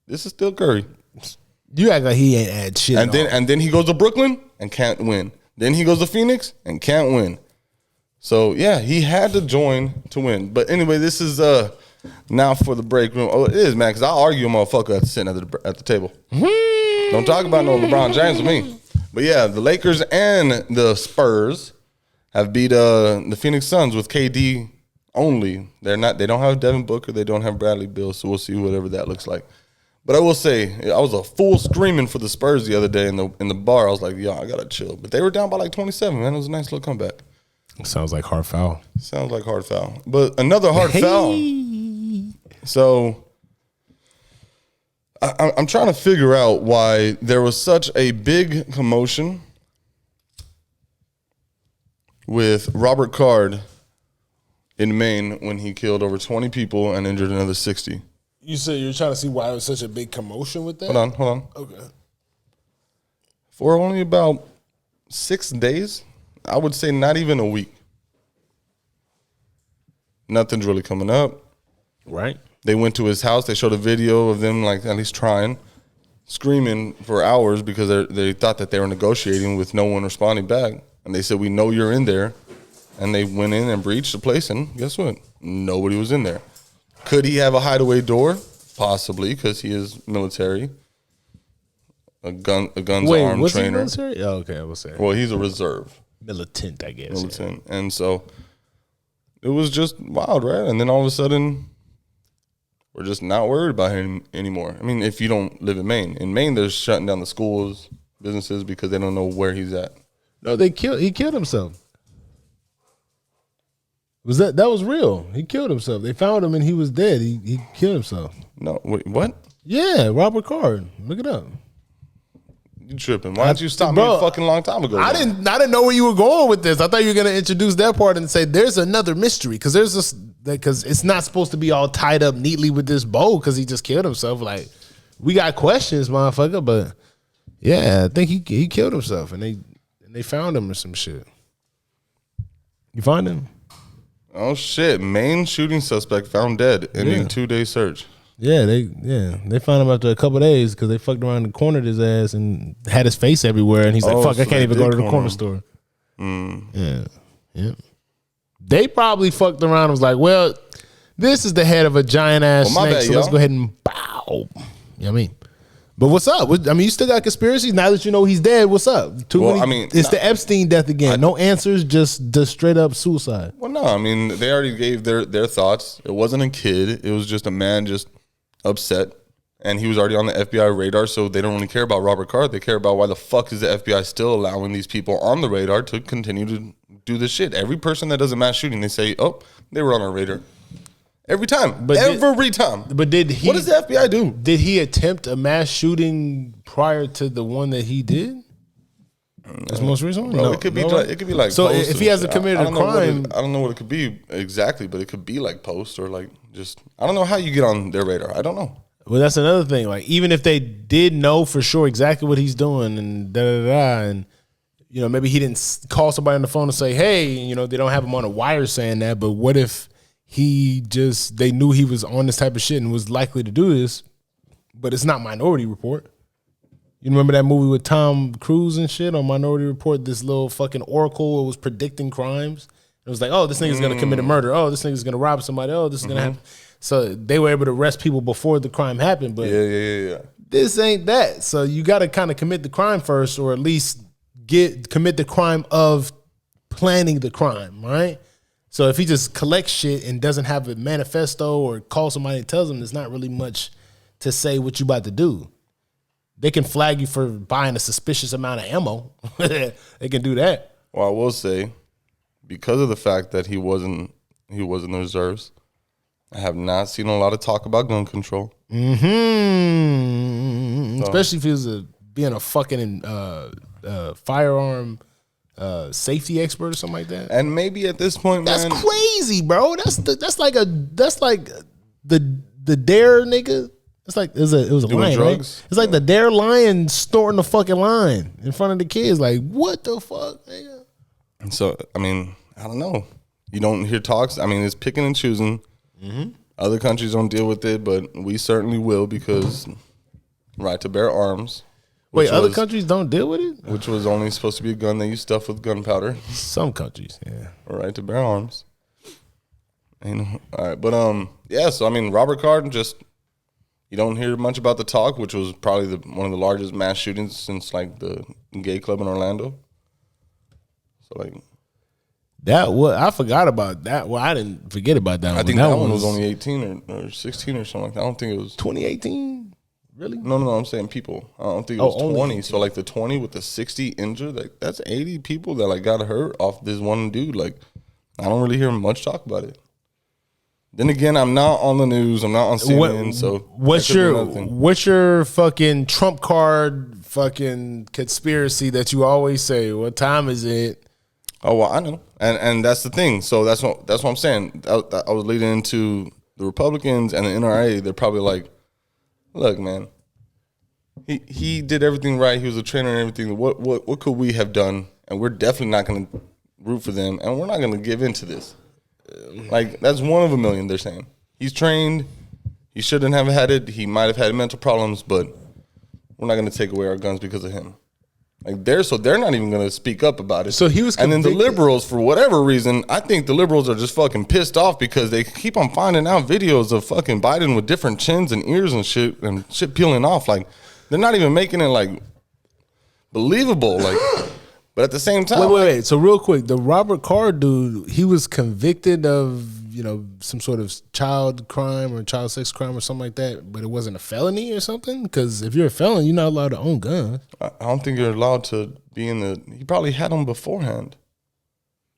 this is still Curry. You act like he ain't had shit. And then he goes to Brooklyn and can't win. Then he goes to Phoenix and can't win. So, yeah, he had to join to win. But anyway, this is now for the break room. Oh, it is, man, because I argue a motherfucker sitting at the table. Don't talk about no LeBron James with me. But, yeah, the Lakers and the Spurs have beat the Phoenix Suns with KD only. They don't have Devin Booker. They don't have Bradley Beal, so we'll see whatever that looks like. But I will say, I was a fool screaming for the Spurs the other day in the bar. I was like, yo, I got to chill. But they were down by like 27, man. It was a nice little comeback. Sounds like hard foul. Sounds like hard foul. But another hard foul. So I'm trying to figure out why there was such a big commotion with Robert Card in Maine when he killed over 20 people and injured another 60. You said you're trying to see why it was such a big commotion with that? Hold on. Okay. For only about 6 days, I would say not even a week. Nothing's really coming up. Right. They went to his house. They showed a video of them, like, at least trying, screaming for hours because they thought that they were negotiating with no one responding back. And they said, we know you're in there. And they went in and breached the place, and guess what? Nobody was in there. Could he have a hideaway door? Possibly, because he is military. A guns armed was trainer. He military? Oh, okay, I was saying. Well, he's a reserve. Militant, I guess. Militant. Yeah. And so it was just wild, right? And then all of a sudden, we're just not worried about him anymore. I mean, if you don't live in Maine, they're shutting down the schools, businesses, because they don't know where he's at. No, he killed himself. That was real? He killed himself. They found him and he was dead. He killed himself. No, wait, what? Yeah, Robert Card. Look it up. You tripping? Why didn't you stop me a fucking long time ago? I didn't know where you were going with this. I thought you were gonna introduce that part and say there's another mystery because it's not supposed to be all tied up neatly with this bow because he just killed himself. Like we got questions, motherfucker, but yeah, I think he killed himself and they found him or some shit. You find him? Oh shit! Maine shooting suspect found dead, ending 2-day search. Yeah, they found him after a couple of days because they fucked around and cornered his ass and had his face everywhere, and he's like, "Fuck, I can't even go to the corner store." Yeah. They probably fucked around and was like, "Well, this is the head of a giant ass snake, so let's go ahead and bow." You know what I mean? But what's up? You still got conspiracies now that you know he's dead. What's up? It's the Epstein death again. No answers, just straight up suicide. Well, no, I mean they already gave their thoughts. It wasn't a kid. It was just a man just upset, and he was already on the FBI radar. So they don't really care about Robert Card. They care about why the fuck is the FBI still allowing these people on the radar to continue to do this shit. Every person that does a mass shooting, they say, "Oh, they were on our radar." Every time. But every time. But did he? What does the FBI do? Did he attempt a mass shooting prior to the one that he did? This most recent one? No, it could be like so if he hasn't committed a crime, I don't know what it could be exactly, but it could be like post or like just I don't know how you get on their radar. I don't know. Well, that's another thing. Like even if they did know for sure exactly what he's doing and and maybe he didn't call somebody on the phone and say, "Hey," they don't have him on a wire saying that. But what if they knew he was on this type of shit and was likely to do this, but it's not Minority Report. You remember that movie with Tom Cruise and shit on Minority Report? This little fucking oracle was predicting crimes. It was like, oh, this nigga's gonna commit a murder. Oh, this nigga's gonna rob somebody. Oh, this is gonna happen. So they were able to arrest people before the crime happened. But yeah. This ain't that. So you got to kind of commit the crime first, or at least commit the crime of planning the crime, right? So if he just collects shit and doesn't have a manifesto or calls somebody and tells them, there's not really much to say what you about to do. They can flag you for buying a suspicious amount of ammo. They can do that. Well, I will say, because of the fact that he wasn't in the reserves, I have not seen a lot of talk about gun control. Mm-hmm. So. Especially if he was being a fucking firearm safety expert or something like that. And maybe at this point, that's crazy, bro. That's like the dare nigga. It's like it was a lion, drugs. Right? It's like the dare lion snorting the fucking lion in front of the kids. Like, what the fuck, nigga? And so, I mean, I don't know. You don't hear talks. I mean, it's picking and choosing. Mm-hmm. Other countries don't deal with it, but we certainly will because right to bear arms. Wait, other countries don't deal with it? Which was only supposed to be a gun that you stuff with gunpowder. Some countries, yeah. Right to bear arms. All right, but yeah. So I mean, Robert Card just you don't hear much about the talk, which was probably one of the largest mass shootings since like the gay club in Orlando. So like. I forgot about that. Well, I didn't forget about that one. I think that one was only 18 or 16 or something like that. I don't think it was 2018. Really? No. I'm saying people. I don't think it was 20. So like the 20 with the 60 injured, like that's 80 people that like got hurt off this one dude. Like I don't really hear much talk about it. Then again, I'm not on the news. I'm not on CNN. What's your fucking trump card fucking conspiracy that you always say? What time is it? Oh well, I know, and that's the thing. So that's what I'm saying. I was leading into the Republicans and the NRA, they're probably like, look, man, he did everything right. He was a trainer and everything. What could we have done? And we're definitely not going to root for them, and we're not going to give in to this. Like, that's one of a million, they're saying. He's trained. He shouldn't have had it. He might have had mental problems, but we're not going to take away our guns because of him. Like, they're not even going to speak up about it. So he was convicted. And then the liberals, for whatever reason, I think the liberals are just fucking pissed off because they keep on finding out videos of fucking Biden with different chins and ears and shit peeling off. Like, they're not even making it, like, believable. Like, but at the same time. Wait. So real quick, the Robert Carr dude, he was convicted of, some sort of child crime or child sex crime or something like that, but it wasn't a felony or something? Because if you're a felon, you're not allowed to own guns. I don't think you're allowed to be in the. He probably had them beforehand.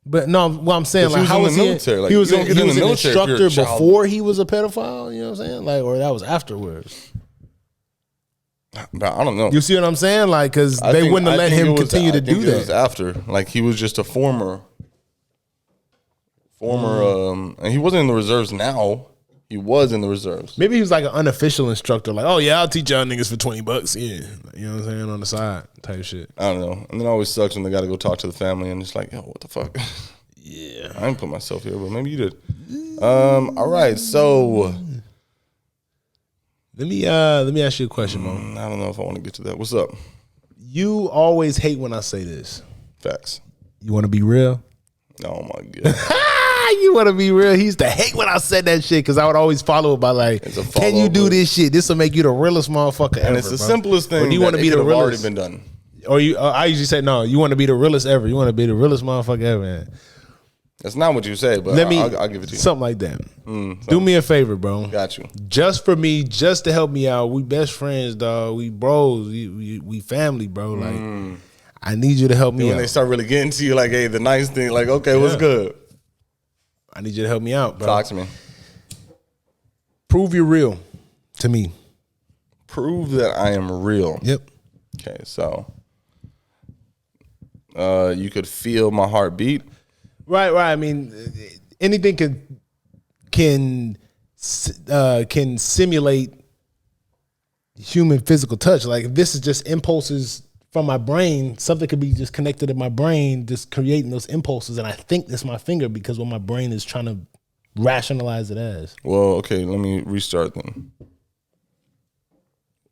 But no, what I'm saying, like, how was he in the military? Like, he was an instructor before he was a pedophile. You know what I'm saying? Like, or that was afterwards. But I don't know. You see what I'm saying? Like, because they wouldn't have let him continue to do that. It was after, like, he was just a former, and he wasn't in the reserves now. He was in the reserves. Maybe he was like an unofficial instructor, like, oh yeah, I'll teach y'all niggas for $20. Yeah, you know what I'm saying, on the side type shit. I don't know. And it always sucks when they got to go talk to the family and it's like, yo, what the fuck? Yeah, I didn't put myself here, but maybe you did. All right, so let me ask you a question, Mo. I don't know if I want to get to that. What's up? You always hate when I say this. Facts. You want to be real? Oh my god. You want to be real? He used to hate when I said that shit because I would always follow it by like, can you do this shit? This will make you the realest motherfucker ever. And it's the simplest thing. Or do you want to be the realest? Already been done. Or you? I usually say no. You want to be the realest ever. You want to be the realest motherfucker ever. Man. That's not what you say, but I'll give it to you. Something like that. Do me a favor, bro. Got you. Just for me, just to help me out. We best friends, dog. We bros. We family, bro. Like, I need you to help me out. When they start really getting to you, like, hey, the nice thing, like, okay, what's good? I need you to help me out, bro. Talk to me. Prove you're real to me. Prove that I am real. Yep. Okay, so you could feel my heartbeat. Right. I mean, anything can simulate human physical touch. Like, if this is just impulses from my brain, something could be just connected in my brain, just creating those impulses, and I think that's my finger because what my brain is trying to rationalize it as. Well, okay, let me restart then.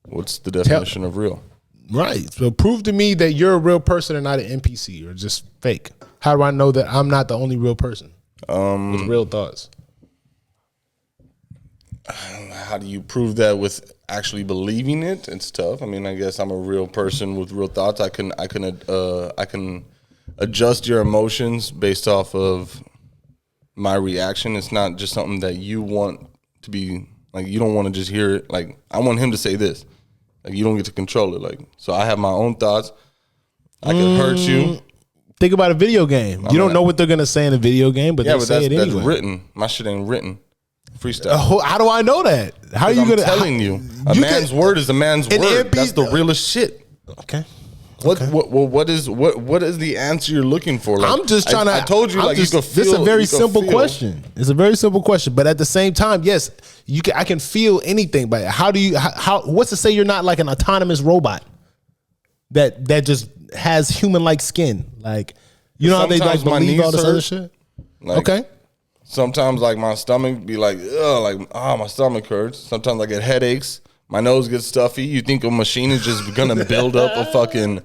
What's the definition of real? Right. So prove to me that you're a real person and not an NPC or just fake. How do I know that I'm not the only real person with real thoughts? How do you prove that with actually believing it? It's tough. I mean, I guess I'm a real person with real thoughts. I can adjust your emotions based off of my reaction. It's not just something that you want to be like. You don't want to just hear it. Like, I want him to say this. Like, you don't get to control it. Like, so I have my own thoughts. I can hurt you. Think about a video game. You don't know what they're gonna say in a video game, but they say it anyway. That's written. My shit ain't written. Freestyle. How do I know that? How are you gonna? I'm telling you, a man's word is a man's word. That's the realest shit. Okay. What is the answer you're looking for? Like, I'm just trying to. I told you, like, you could feel. This is a very simple question. It's a very simple question, but at the same time, yes, I can feel anything. But what's to say you're not like an autonomous robot that just has human like skin? Like, you know how they like believe all this other shit. Like, okay. Sometimes, like, my stomach be like, my stomach hurts. Sometimes I get headaches. My nose gets stuffy. You think a machine is just gonna build up a fucking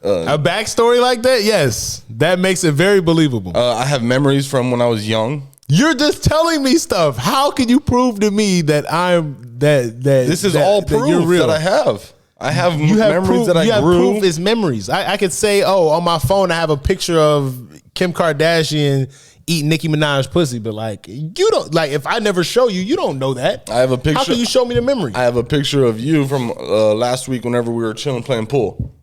a backstory like that? Yes, that makes it very believable. I have memories from when I was young. You're just telling me stuff. How can you prove to me that I'm that this is all proof you're real? That I have. I have memories proof, that I you grew. Have proof is memories. I could say, on my phone I have a picture of Kim Kardashian eat Nicki Minaj pussy, but like, you don't, like, if I never show you, you don't know that. I have a picture. How can you show me the memory? I have a picture of you from last week whenever we were chilling playing pool,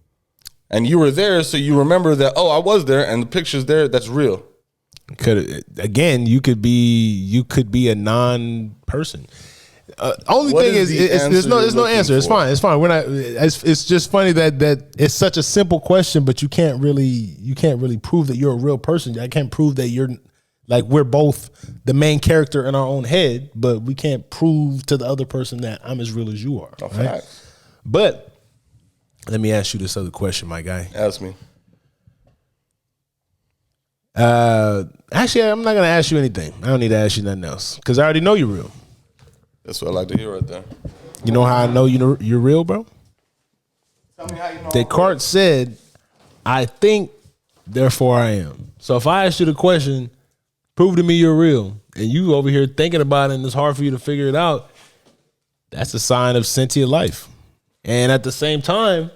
and you were there, so you remember that. Oh, I was there, and the picture's there. That's real. You could be a non-person. Only thing is there's no answer. It's fine. We're not. It's just funny that it's such a simple question, but you can't really prove that you're a real person. I can't prove that Like we're both the main character in our own head, but we can't prove to the other person that I'm as real as you are. Right? But let me ask you this other question, my guy. Ask me. Actually, I'm not gonna ask you anything. I don't need to ask you nothing else because I already know you're real. That's what I like to hear right there. You know how I know you're real, bro? Tell me how you know. Descartes said, "I think, therefore I am." So if I ask you the question, prove to me you're real, and you over here thinking about it, and it's hard for you to figure it out, that's a sign of sentient life. And at the same time,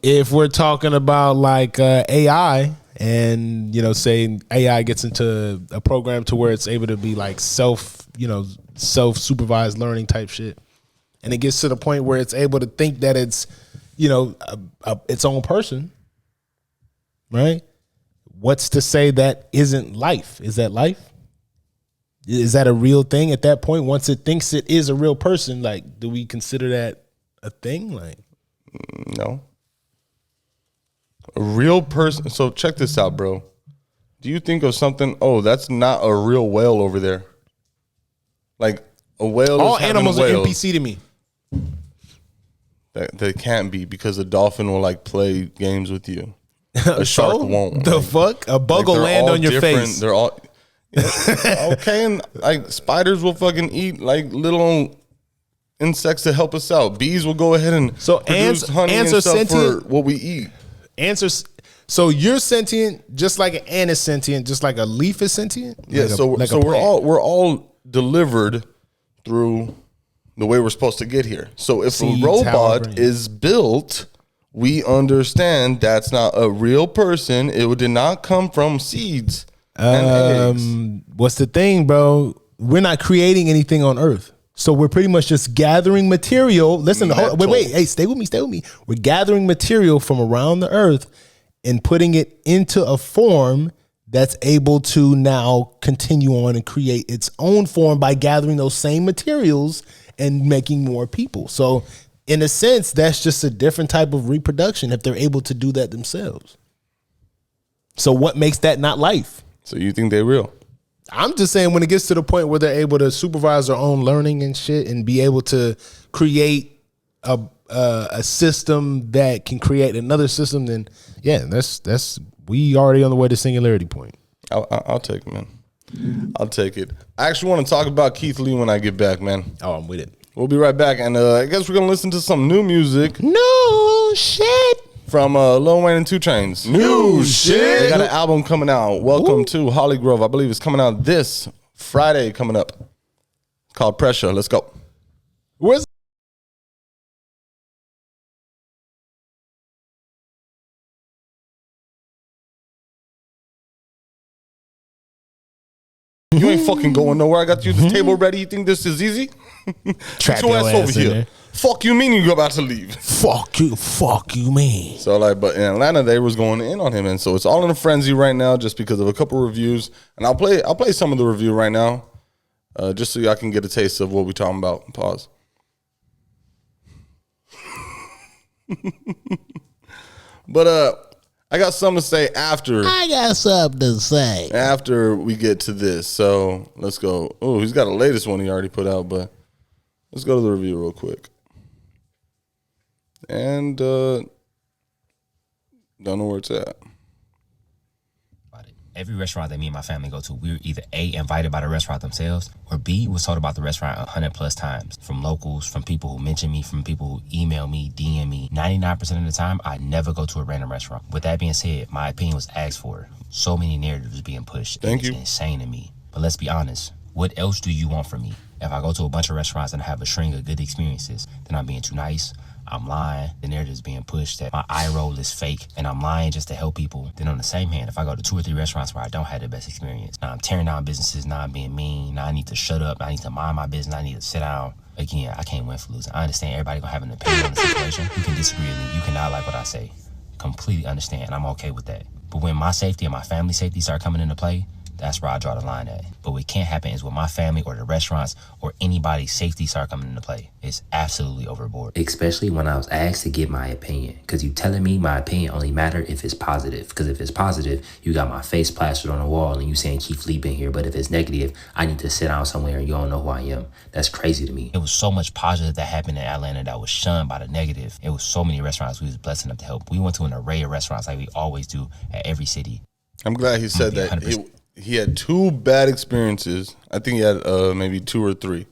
if we're talking about like AI, and say AI gets into a program to where it's able to be like self-supervised learning type shit, and it gets to the point where it's able to think that it's its own person, right? What's to say that isn't life? Is that life? Is that a real thing at that point? Once it thinks it is a real person, like, do we consider that a thing? Like, no. A real person. So check this out, bro. Do you think of something? Oh, that's not a real whale over there. Like a whale. All animals are NPC to me. They can't be because a dolphin will like play games with you. A shark won't. The fuck? A bug will land on your face. They're all okay, and like spiders will fucking eat like little insects to help us out. Bees will go ahead and produce honey and stuff sentient for what we eat. Answers. So you're sentient, just like an ant is sentient, just like a leaf is sentient. Yeah. Like so we're all delivered through the way we're supposed to get here. So if a robot is built, we understand that's not a real person. It did not come from seeds and eggs. What's the thing, bro? We're not creating anything on Earth. So we're pretty much just gathering material. Listen, wait. Hey, stay with me. We're gathering material from around the Earth and putting it into a form that's able to now continue on and create its own form by gathering those same materials and making more people. So in a sense, that's just a different type of reproduction if they're able to do that themselves. So what makes that not life? So you think they're real? I'm just saying when it gets to the point where they're able to supervise their own learning and shit and be able to create a system that can create another system, then yeah, that's we already on the way to singularity point. I'll take it, man. I'll take it. I actually want to talk about Keith Lee when I get back, man. Oh, I'm with it. We'll be right back, and I guess we're gonna listen to some new music. No shit. From Lil Wayne and 2 Chainz. New shit. They got an album coming out. Welcome to Holly Grove. I believe it's coming out this Friday coming up. It's called Pressure. Let's go. Where's You ain't fucking going nowhere. I got you the table ready. You think this is easy? Trap your ass over here. There. Fuck you mean you're about to leave? Fuck you mean. So like, but in Atlanta they was going in on him, and so it's all in a frenzy right now just because of a couple reviews. And I'll play some of the review right now, just so y'all can get a taste of what we're talking about. Pause. But I got something to say after. I got something to say after we get to this. So let's go. Oh, he's got a latest one he already put out, but let's go to the review real quick. And don't know where it's at. Every restaurant that me and my family go to, we were either A, invited by the restaurant themselves, or B, was told about the restaurant 100 plus times. From locals, from people who mention me, from people who email me, DM me. 99% of the time, I never go to a random restaurant. With that being said, my opinion was asked for. So many narratives being pushed. Thank you. It's insane to me. But let's be honest. What else do you want from me? If I go to a bunch of restaurants and I have a string of good experiences, then I'm being too nice, I'm lying, the narrative is being pushed that my eye roll is fake, and I'm lying just to help people. Then on the same hand, if I go to 2 or 3 restaurants where I don't have the best experience, now I'm tearing down businesses, now I'm being mean, now I need to shut up, I need to mind my business, I need to sit down. Again, I can't win for losing. I understand everybody gonna have an opinion on the situation. You can disagree with me, you cannot like what I say. Completely understand, and I'm okay with that. But when my safety and my family safety start coming into play, That's where I draw the line at. But what can't happen is with my family or the restaurants or anybody's safety start coming into play. It's absolutely overboard. Especially when I was asked to give my opinion. Because you telling me my opinion only matter if it's positive. Because if it's positive, you got my face plastered on the wall and you saying Keith Lee been here. But if it's negative, I need to sit down somewhere and you don't know who I am. That's crazy to me. It was so much positive that happened in Atlanta that was shunned by the negative. It was so many restaurants we was blessed enough to help. We went to an array of restaurants like we always do at every city. I'm glad he said that. He had 2 bad experiences. I think he had maybe 2 or 3.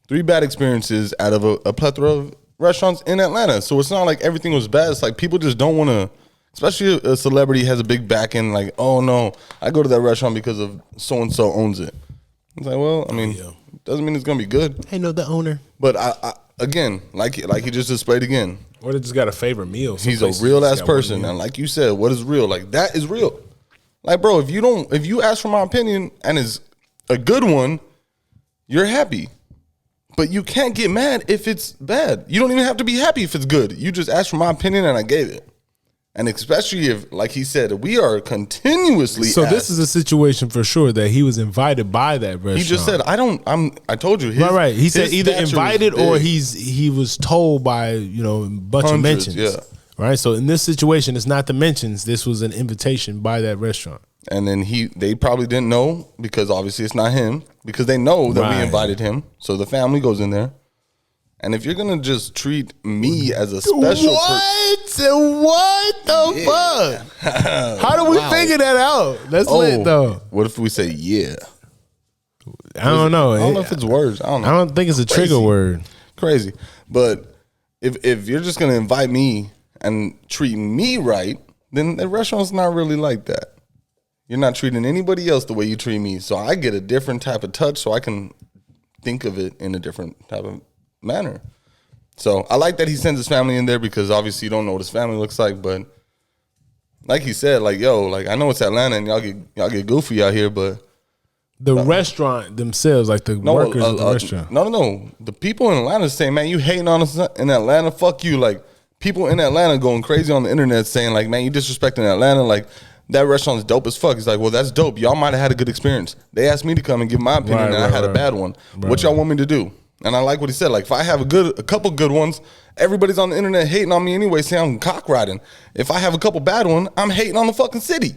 3 bad experiences out of a plethora of restaurants in Atlanta. So it's not like everything was bad. It's like people just don't want to, especially a celebrity has a big back end, like, oh no, I go to that restaurant because of so-and-so owns it. It's like, well, I mean, doesn't mean it's going to be good. I know the owner. But I again, like he just displayed again. Or they just got a favorite meal. He's a real ass person. And like you said, what is real? Like that is real. Like, bro, if you ask for my opinion and it's a good one, you're happy. But you can't get mad if it's bad. You don't even have to be happy if it's good. You just asked for my opinion and I gave it. And especially if, like he said, we are continuously So this is a situation for sure that he was invited by that restaurant. He just said, I told you. Right. He said either invited or he was told by, a bunch of mentions. Yeah. Right. So in this situation, it's not the mentions. This was an invitation by that restaurant. And then they probably didn't know because obviously it's not him because they know that we invited him. So the family goes in there. And if you're going to just treat me as a special What the fuck? How do we figure that out? That's lit though. What if we say yeah? I don't know. I don't know if it's words. I don't know. I don't think it's a trigger word. Crazy. But if you're just going to invite me and treat me right, then the restaurant's not really like that. You're not treating anybody else the way you treat me. So I get a different type of touch so I can think of it in a different type of manner. So I like that he sends his family in there because obviously you don't know what his family looks like. But like he said, like, yo, like I know it's Atlanta and y'all get goofy out here, but the restaurant themselves, like the workers of the restaurant. No. The people in Atlanta saying, man, you hating on us in Atlanta, fuck you. Like people in Atlanta going crazy on the internet saying like, man, you disrespecting Atlanta, like that restaurant's dope as fuck. He's like, well, that's dope. Y'all might have had a good experience. They asked me to come and give my opinion, and I had a bad one. What y'all want me to do? And I like what he said. Like, if I have a couple good ones, everybody's on the internet hating on me anyway, saying I'm cock riding. If I have a couple bad ones, I'm hating on the fucking city.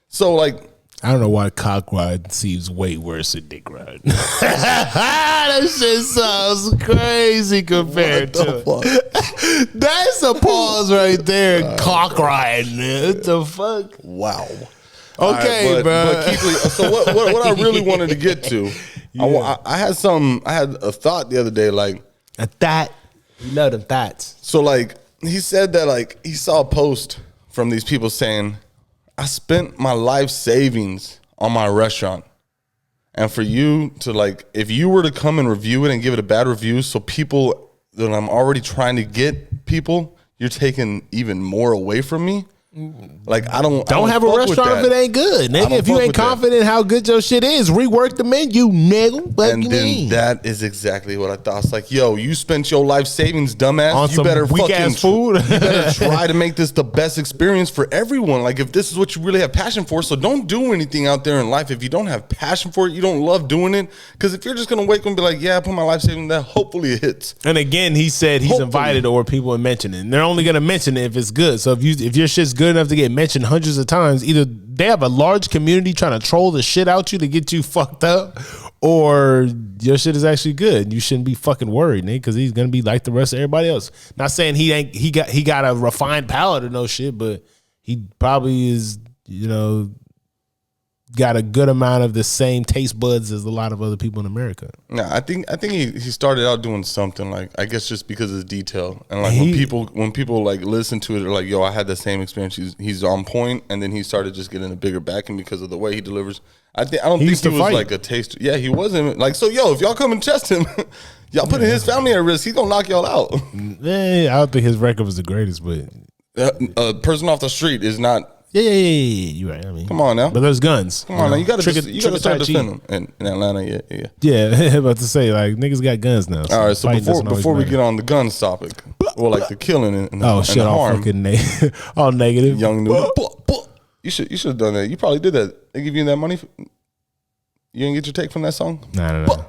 So, like, I don't know why cock ride seems way worse than dick ride. That shit sounds crazy compared to fuck? That's a pause right there. Cock ride, man. What the fuck? Wow. Okay, right, bro. But Keith Lee, so what I really wanted to get to, I had a thought the other day, like a thought. You love them thoughts. So like he said that like he saw a post from these people saying, I spent my life savings on my restaurant. And for you to like, if you were to come and review it and give it a bad review, so people that I'm already trying to get people, you're taking even more away from me. Like I don't have a restaurant if it ain't good, nigga. If you ain't confident how good your shit is, rework the menu, nigga. What and you then mean? That is exactly what I thought. It's like, yo, you spent your life savings, dumbass. On You better weak fucking ass food. You better try to make this the best experience for everyone. Like if this is what you really have passion for, so don't do anything out there in life if you don't have passion for it. You don't love doing it. Because if you're just gonna wake up and be like, yeah, I put my life savings there, hopefully it hits. And again, he said he's invited or people mention it. And they're only gonna mention it if it's good. So if your shit's good enough to get mentioned hundreds of times, either they have a large community trying to troll the shit out you to get you fucked up, or your shit is actually good. You shouldn't be fucking worried, nigga, because he's gonna be like the rest of everybody else. Not saying he got a refined palate or no shit, but he probably is, got a good amount of the same taste buds as a lot of other people in America. No, I think he started out doing something, like I guess just because of don't and like when people like listen to it, they're like, yo, I had the same experience. He's on point, and then he started just getting a bigger backing because of the way he delivers. I don't think he was like a taster. Yeah, he wasn't like, so yo, if y'all come and test him, y'all putting his family at risk. He's gonna knock y'all out. I don't think his record was the greatest, but a person off the street is not. Yeah. You're right. I mean, come on now. But there's guns. Come on now. You gotta start defending them in Atlanta. Yeah. Yeah, about to say like niggas got guns now. So all right. So before we get on the guns topic, or like the killing and shit, and the harm, all fucking all negative. Young Nuke. You should have done that. You probably did that. They give you that money. You didn't get your take from that song? No.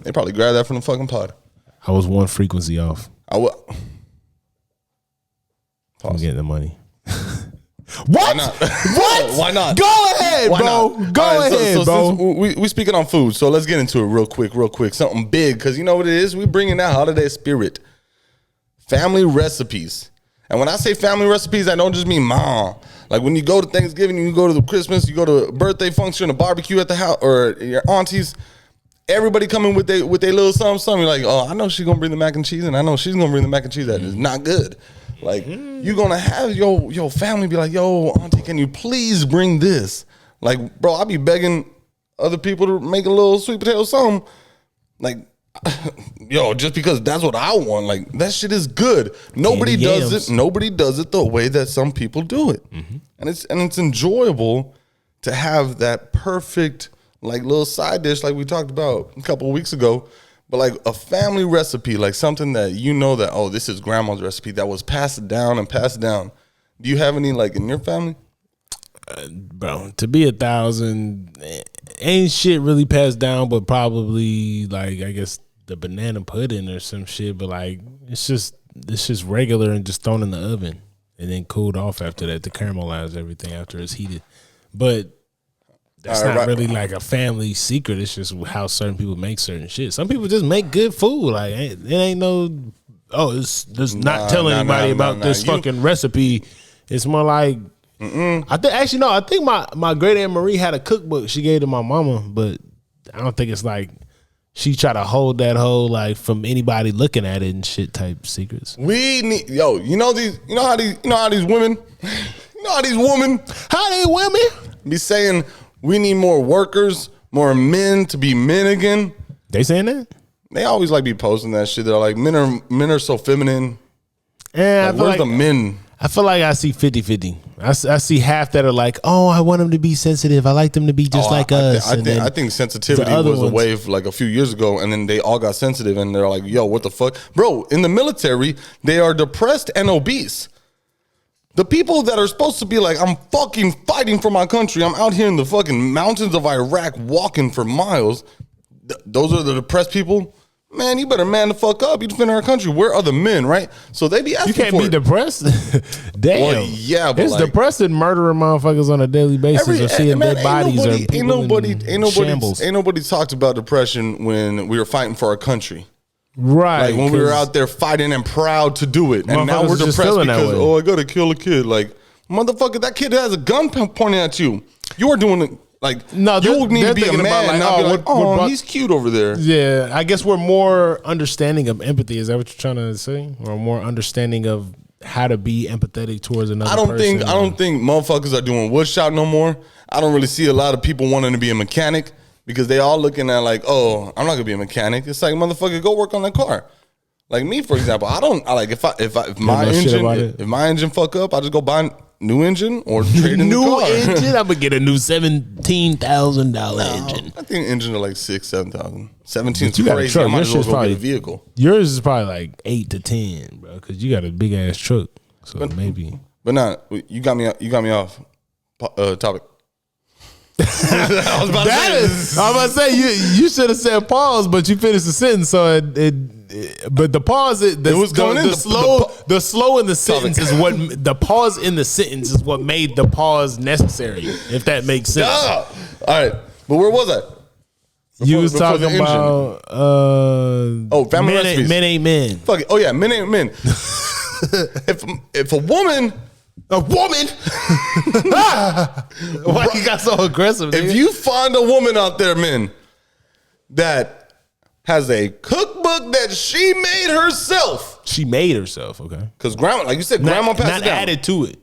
They probably grabbed that from the fucking pod. I was one frequency off. I'm getting the money. What? Why not? What? Why not? Go ahead, Why bro. not? Go ahead, bro. We speaking on food, so let's get into it real quick. Something big, because you know what it is? We bringing that holiday spirit. Family recipes. And when I say family recipes, I don't just mean mom. Like when you go to Thanksgiving, you go to the Christmas, you go to a birthday function, a barbecue at the house, or your aunties, everybody coming with their little something. You're like, oh, I know she's gonna bring the mac and cheese, and I know she's gonna bring the mac and cheese that is not good. Like you're gonna have your family be like, yo, auntie, can you please bring this? Like, bro, I be begging other people to make a little sweet potato something. Like, yo, just because that's what I want. Like, that shit is good. Nobody does it. Nobody does it the way that some people do it. Mm-hmm. And it's enjoyable to have that perfect like little side dish like we talked about a couple of weeks ago. But like a family recipe, like something that you know that, oh, this is grandma's recipe that was passed down. Do you have any like in your family? Bro, to be 1,000, ain't shit really passed down, but probably like, I guess the banana pudding or some shit. But like, it's just regular and just thrown in the oven and then cooled off after that to caramelize everything after it's heated. But that's not really like a family secret. It's just how certain people make certain shit. Some people just make good food. Like it ain't no, it's not telling anybody about this fucking recipe. It's more like, I think my great aunt Marie had a cookbook she gave to my mama, but I don't think it's like she try to hold that whole like from anybody looking at it and shit type secrets. We need you know how these women be saying we need more workers, more men to be men again. They saying that? They always like be posting that shit. They're like men are so feminine. Yeah, like, where's the men? I feel like I see 50-50. I see half that are like, oh, I want them to be sensitive. I like them to be just like us. I think sensitivity was a wave like a few years ago, and then they all got sensitive, and they're like, yo, what the fuck? Bro, in the military, they are depressed and obese. The people that are supposed to be like, I'm fucking fighting for my country. I'm out here in the fucking mountains of Iraq walking for miles. Those are the depressed people. Man, you better man the fuck up. You defend our country. Where are the men, right? So they be asking for it. You can't be depressed? Damn. Well, yeah, but it's like, depressing murdering motherfuckers on a daily basis or seeing dead bodies or people in shambles. Ain't nobody talked about depression when we were fighting for our country. Right. Like when we were out there fighting and proud to do it. And now we're depressed because, I got to kill a kid. Like, motherfucker, that kid has a gun pointing at you. You are doing it. Like, no, you need to be a man. Like, he's cute over there. Yeah, I guess we're more understanding of empathy. Is that what you're trying to say? Or more understanding of how to be empathetic towards another person? I don't think motherfuckers are doing woodshop no more. I don't really see a lot of people wanting to be a mechanic because they all looking at like, oh, I'm not gonna be a mechanic. It's like, motherfucker, go work on that car. Like me, for example, if my engine fuck up, I just go buy new engine or trade in the car. Engine? I'm gonna get a new $17,000 engine. I think engines are like 6,000-7,000. 17 is crazy. I might as well go get a vehicle. Yours is probably like 8 to 10, bro, because you got a big ass truck. So maybe. But nah, you got me off topic. I was about to say you should have said pause, but you finished the sentence, so but the pause, the slow in the sentence is what the pause in the sentence is what made the pause necessary. If that makes sense. All right, but where was I? You was talking about family recipes. Men ain't men. Fuck it. Oh yeah, men ain't men. if a woman. Why you got so aggressive? If you find a woman out there, men, that has a cookbook that she made herself. She made herself, okay. Because grandma, like you said, grandma passed it down. Not added to it.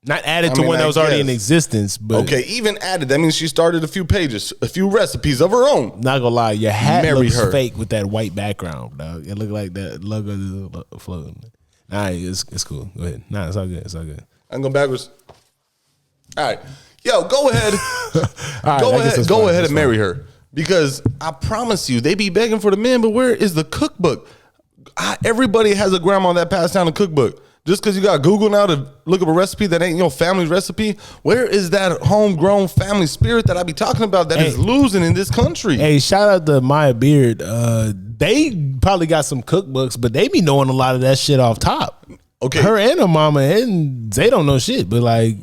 Not added to one that was already in existence. But okay, even added. That means she started a few pages, a few recipes of her own. Not gonna lie, your hat looks fake with that white background, dog. It looked like that logo is floating. All right, it's cool. Go ahead. Nah, it's all good. I can go backwards. All right. Yo, go ahead. Right, go ahead and marry her. Because I promise you, they be begging for the men, but where is the cookbook? Everybody has a grandma that passed down a cookbook. Just because you got Google now to look up a recipe that ain't your family's recipe, where is that homegrown family spirit that I be talking about that is losing in this country? Hey, shout out to Maya Beard. They probably got some cookbooks, but they be knowing a lot of that shit off top. Okay, her and her mama, and they don't know shit, but like,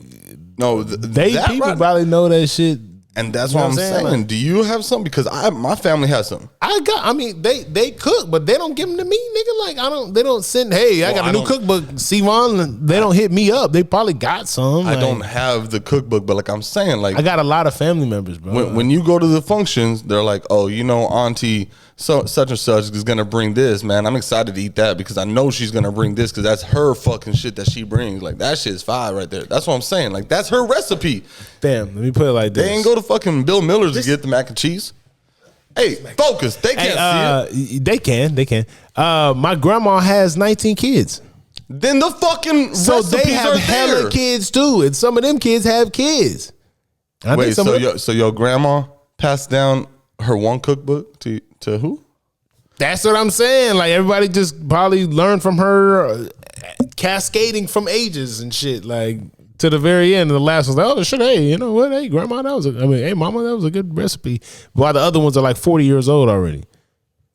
no, people probably know that shit. And that's what I'm saying. Like, do you have something? Because my family has some. They cook, but they don't give them to me, nigga. Like they don't send. Hey, I got a new cookbook, Sivan. They don't hit me up. They probably got some. I don't have the cookbook, but like I'm saying, like I got a lot of family members, bro. When you go to the functions, they're like, oh, auntie such and such is gonna bring this, man. I'm excited to eat that because I know she's gonna bring this because that's her fucking shit that she brings. Like that shit's fire right there. That's what I'm saying. Like that's her recipe. Damn, let me put it like this. They ain't go to fucking Bill Miller's to get the mac and cheese. Hey, focus. They can't see it. They can. My grandma has 19 kids. Then the fucking so recipes they have are hella there. kids too, and some of them kids have kids. Wait, so your grandma passed down her one cookbook to who? That's what I'm saying. Like everybody just probably learned from her, cascading from ages and shit. Like to the very end, and the last one's like, oh shit, hey, you know what? Hey, grandma, hey, mama, that was a good recipe. While the other ones are like 40 years old already.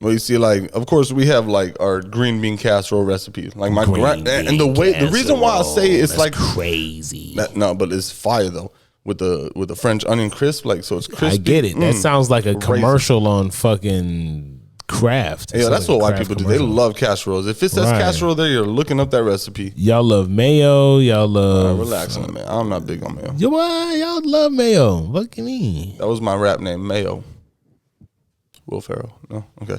Well, you see, like, of course, we have like our green bean casserole recipes. Like my and the reason why I say it's like crazy. But it's fire though with the French onion crisp. Like, so it's crispy. I get it. That sounds like a commercial on fucking Kraft. Yeah, that's what white people do. They love casseroles. If it says casserole there, you're looking up that recipe. Y'all love mayo. Y'all love relax on it, man. I'm not big on mayo. Y'all love mayo. What can me? That was my rap name, Mayo. Will Ferrell. No, okay.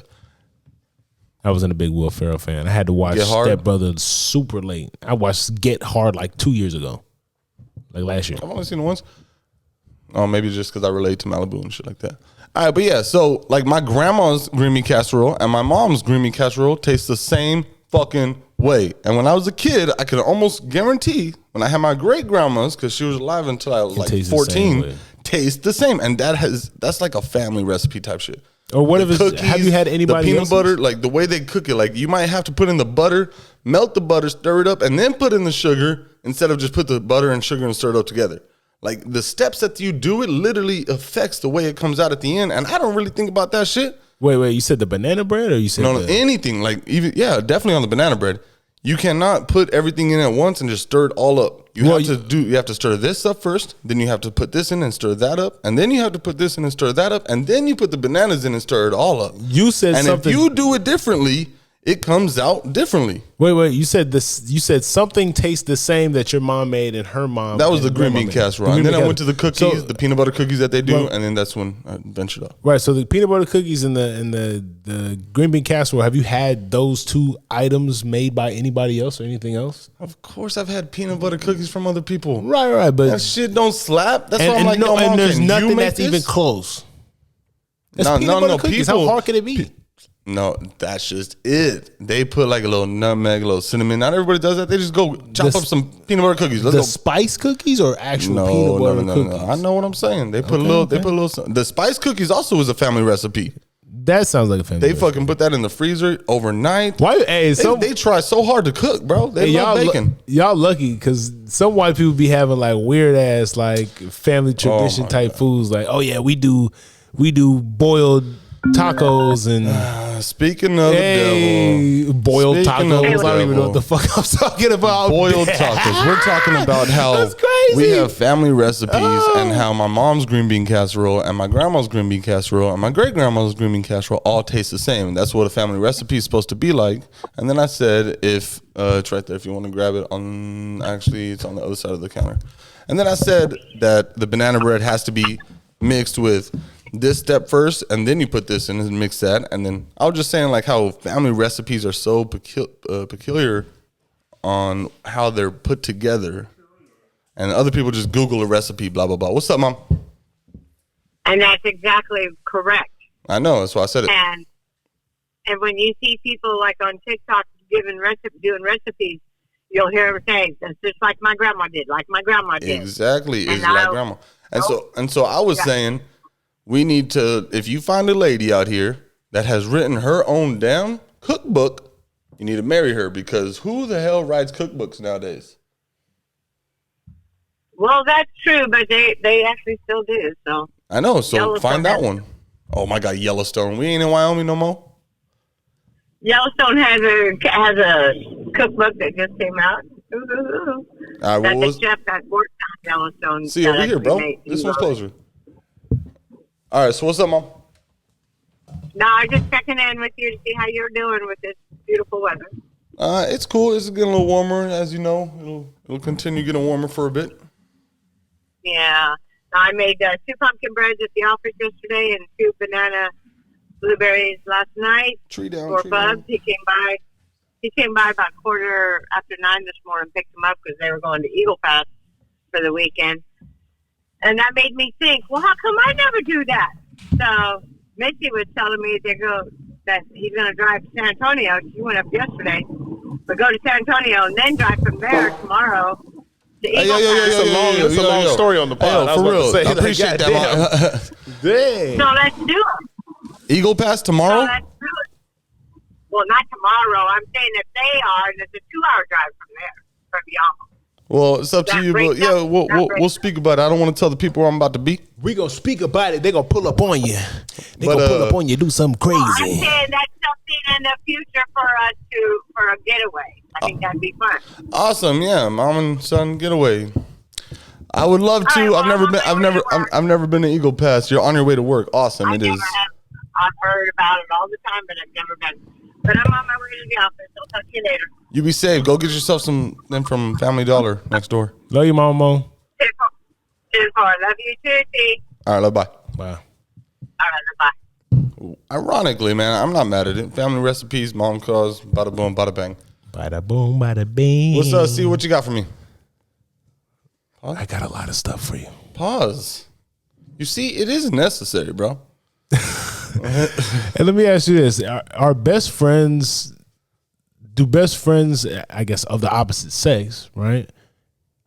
I wasn't a big Will Ferrell fan. I had to watch Step Brothers super late. I watched Get Hard like 2 years ago, like last year. I've only seen it once. Oh, maybe just because I relate to Malibu and shit like that. All right, but yeah, so like my grandma's green bean casserole and my mom's green bean casserole taste the same fucking way. And when I was a kid, I could almost guarantee when I had my great grandma's, because she was alive until I was like 14, taste the same. And that's like a family recipe type shit. Or what if it's, have you had anybody the peanut butter, like the way they cook it, like you might have to put in the butter, melt the butter, stir it up, and then put in the sugar instead of just put the butter and sugar and stir it up together. Like the steps that you do it literally affects the way it comes out at the end, and I don't really think about that shit. Wait, you said the banana bread, or you said anything? Like definitely on the banana bread. You cannot put everything in at once and just stir it all up. You have to stir this up first, then you have to put this in and stir that up, and then you have to put this in and stir that up, and then you put the bananas in and stir it all up. You said something. If you do it differently, it comes out differently. Wait. You said this. You said something tastes the same that your mom made and her mom. That was the green bean casserole. And then I went to the cookies, the peanut butter cookies that they do, and then that's when I ventured up. Right. So the peanut butter cookies and the green bean casserole. Have you had those two items made by anybody else or anything else? Of course, I've had peanut butter cookies from other people. Right. But that shit don't slap. That's why I'm like, and there's nothing that's even close. No. Cookies. How hard can it be? No, that's just it. They put like a little nutmeg, a little cinnamon. Not everybody does that. They just go chop up some peanut butter cookies. Let's go. Spice cookies or actual peanut butter cookies? No. I know what I'm saying. They put a little. The spice cookies also is a family recipe. That sounds like a family. They fucking put that in the freezer overnight. Why? Hey, they try so hard to cook, bro. They love bacon. Y'all lucky because some white people be having like weird ass like family tradition type foods. Like, oh yeah, we do boiled tacos and speaking of the devil, boiled tacos. I don't even know what the fuck I'm talking about. Boiled tacos. We're talking about how we have family recipes and how my mom's green bean casserole and my grandma's green bean casserole and my great grandma's green bean casserole all taste the same. And that's what a family recipe is supposed to be like. And then I said, if it's right there, if you want to grab it it's on the other side of the counter. And then I said that the banana bread has to be mixed with this step first, and then you put this in and mix that. And then I was just saying like how family recipes are so peculiar on how they're put together, and other people just Google a recipe, blah blah blah. What's up, Mom? And that's exactly correct. I know, that's why I said it. And when you see people like on TikTok doing recipes, you'll hear them say, "That's just like my grandma did, like my grandma did." Exactly, it's like grandma. And so I was saying, we need to, if you find a lady out here that has written her own damn cookbook you need to marry her because who the hell writes cookbooks nowadays? Well, that's true, but they actually still do. So I know. So find that one. Oh my God, Yellowstone. We ain't in Wyoming no more. Yellowstone has a cookbook that just came out. Ooh. All right, The chef that worked on Yellowstone. See over here, bro. This one's closer. All right, so what's up, Mom? No, I'm just checking in with you to see how you're doing with this beautiful weather. It's cool. It's getting a little warmer, as you know. It'll continue getting warmer for a bit. Yeah. I made 2 pumpkin breads at the office yesterday and 2 banana blueberries last night. Tree down. For Bubs. He came by. He came by about 9:15 this morning, picked them up because they were going to Eagle Pass for the weekend. And that made me think, well, how come I never do that? So Missy was telling me that he's going to drive to San Antonio. She went up yesterday. But go to San Antonio and then drive from there tomorrow to Eagle Pass. It's a long story on the pod. For real. I appreciate that, Mom. Dang. So let's do it. Eagle Pass tomorrow? So let's do it. Well, not tomorrow. I'm saying if they are, and it's a 2-hour drive from there, from y'all. Well, it's up to you, but yeah, we'll speak about it. I don't want to tell the people where I'm about to be. We gonna speak about it. They gonna pull up on you. They gonna pull up on you, do something crazy. Well, I'm saying that's something in the future for us for a getaway. I think that'd be fun. Awesome, yeah, mom and son getaway. I would love to. Right, well, I've never been to Eagle Pass. You're on your way to work. Awesome, it is. I've heard about it all the time, but I've never been. But I'm on my way to the office. I'll talk to you later. You be safe. Go get yourself some then from Family Dollar next door. Love you, Mama. Love you too, T. All right, love, bye. Bye. All right, bye. Ironically, man, I'm not mad at it. Family recipes, mom calls, bada boom, bada bang. Bada boom, bada bing. What's up? See what you got for me? Pause. I got a lot of stuff for you. Pause. You see, it is necessary, bro. And let me ask you this: Are best friends? Do best friends, I guess, of the opposite sex, right?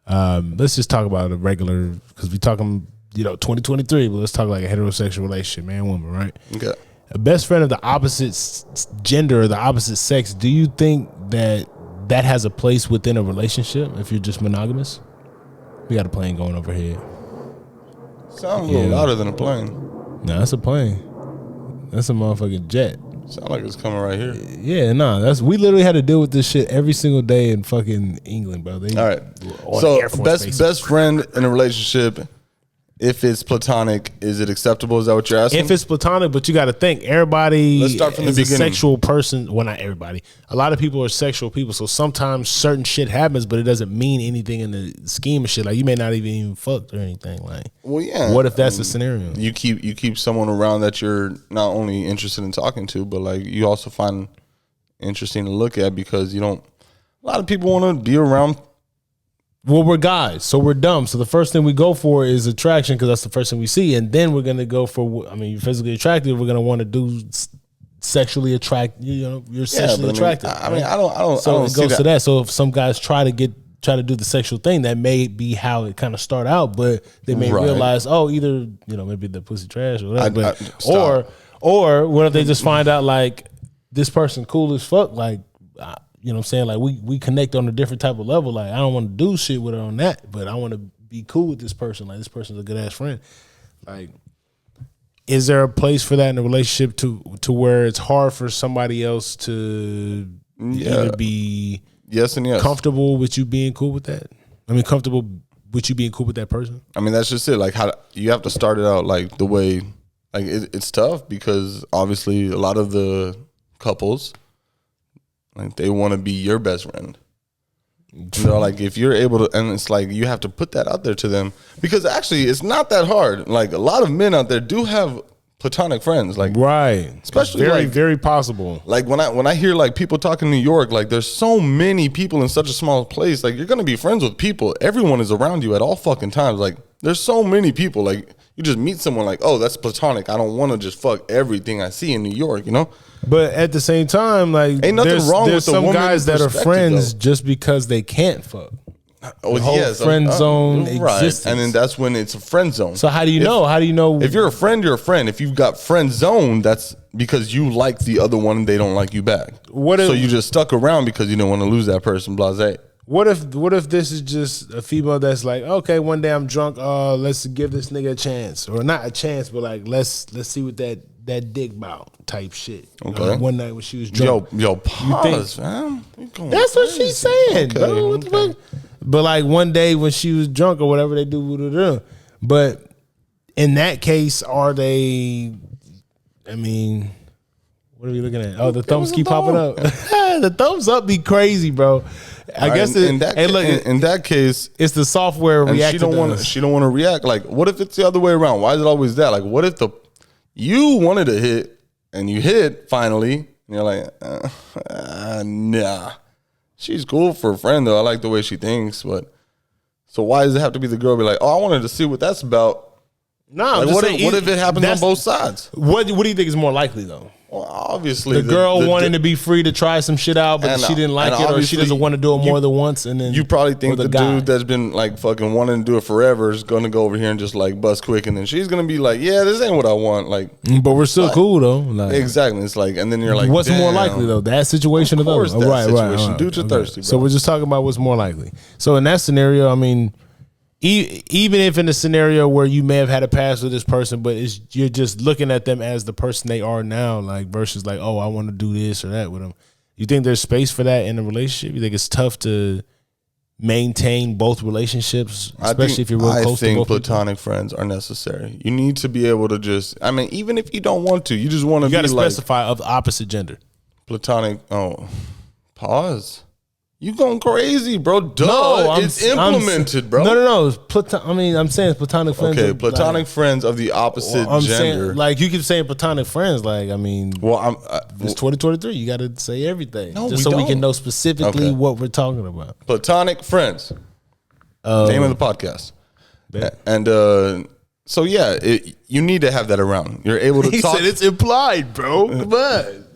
Let's just talk about a regular, because we talking, 2023, but let's talk like a heterosexual relationship, man, woman, right? Okay. A best friend of the opposite gender or the opposite sex, do you think that has a place within a relationship if you're just monogamous? We got a plane going overhead. Sound a little louder than a plane. No, that's a plane. That's a motherfucking jet. Sound like it's coming right here. Yeah, we literally had to deal with this shit every single day in fucking England, bro. All right. So best friend in a relationship, if it's platonic, is it acceptable? Is that what you're asking? If it's platonic, but you got to think everybody. Let's start from the beginning. A sexual person. Well, not everybody. A lot of people are sexual people, so sometimes certain shit happens, but it doesn't mean anything in the scheme of shit. Like you may not even fucked or anything. Like, well, yeah. What if that's the scenario? You keep someone around that you're not only interested in talking to, but like you also find interesting to look at because you don't. A lot of people want to be around. Well, we're guys, so we're dumb. So the first thing we go for is attraction because that's the first thing we see, and then we're gonna go for. I mean, you're physically attractive. We're gonna want to do sexually attractive. You're sexually attractive. I mean, I don't. So I don't it goes to that. So if some guys try to do the sexual thing, that may be how it kind of start out, but they may realize, either maybe the pussy trash or whatever, or what if they just find out like this person cool as fuck, like. You know what I'm saying? Like we connect on a different type of level. Like I don't want to do shit with her on that, but I want to be cool with this person. Like this person's a good ass friend. Like, is there a place for that in a relationship to where it's hard for somebody else to either be yes and yes comfortable with you being cool with that? I mean, comfortable with you being cool with that person? I mean, that's just it. Like how you have to start it out like the way like it's tough because obviously a lot of the couples. Like they want to be your best friend. Like if you're able to, and it's like you have to put that out there to them because actually it's not that hard. Like a lot of men out there do have platonic friends, like right, especially very like, very possible. Like when I hear like people talk in New York, like there's so many people in such a small place. Like you're gonna be friends with people. Everyone is around you at all fucking times. Like there's so many people. Like you just meet someone like, oh, that's platonic. I don't want to just fuck everything I see in New York, But at the same time, like ain't nothing wrong with some guys that are friends just because they can't fuck. Oh, the whole friend zone exists, and then that's when it's a friend zone. So how do you know? How do you know if you're a friend? You're a friend. If you've got friend zone, that's because you like the other one and they don't like you back. So you just stuck around because you don't want to lose that person, blasé. What if this is just a female that's like, okay, one day I'm drunk, let's give this nigga a chance. Or not a chance, but like let's see what that dick bout type shit. Okay. One night when she was drunk. Yo, pause, fam. That's what she's saying, bro. What the fuck? But like one day when she was drunk or whatever they do. But in that case, are they, I mean, what are we looking at? Oh, the thumbs keep popping up. The thumbs up be crazy, bro. I guess in that case, it's the software reacting. She don't want to react. Like, what if it's the other way around? Why is it always that? Like, what if you wanted to hit and you hit finally, and you're like, nah, she's cool for a friend though. I like the way she thinks, but so why does it have to be the girl? Be like, oh, I wanted to see what that's about. No, like, what if it happens on both sides? What do you think is more likely though? Well, obviously, the girl wanting to be free to try some shit out, but she didn't like it, or she doesn't want to do it more than once. And then you probably think the dude that's been like fucking wanting to do it forever is going to go over here and just like bust quick, and then she's going to be like, "Yeah, this ain't what I want." Like, but we're still cool though. Like, exactly. It's like, and then you're like, what's more likely though? That situation or those? Right. Dudes are thirsty. Bro. So we're just talking about what's more likely. So in that scenario, I mean, even if in a scenario where you may have had a past with this person, but you're just looking at them as the person they are now, like versus like, oh, I want to do this or that with them. You think there's space for that in a relationship? You think it's tough to maintain both relationships, especially if you're real close to both? I think platonic friends are necessary. You need to be able to just, I mean, even if you don't want to, you just want to be like. You got to specify of the opposite gender. Platonic, pause. You going crazy, bro. Duh. No, it's implemented, bro. No. I'm saying platonic friends. Okay, platonic friends of the opposite gender. Saying, like, you keep saying platonic friends. Like, I mean, it's 2023. You got to say everything. Just so we can know specifically what we're talking about. Platonic friends. Name of the podcast. And so, yeah, you need to have that around. You're able to talk. He said it's implied, bro. Come on.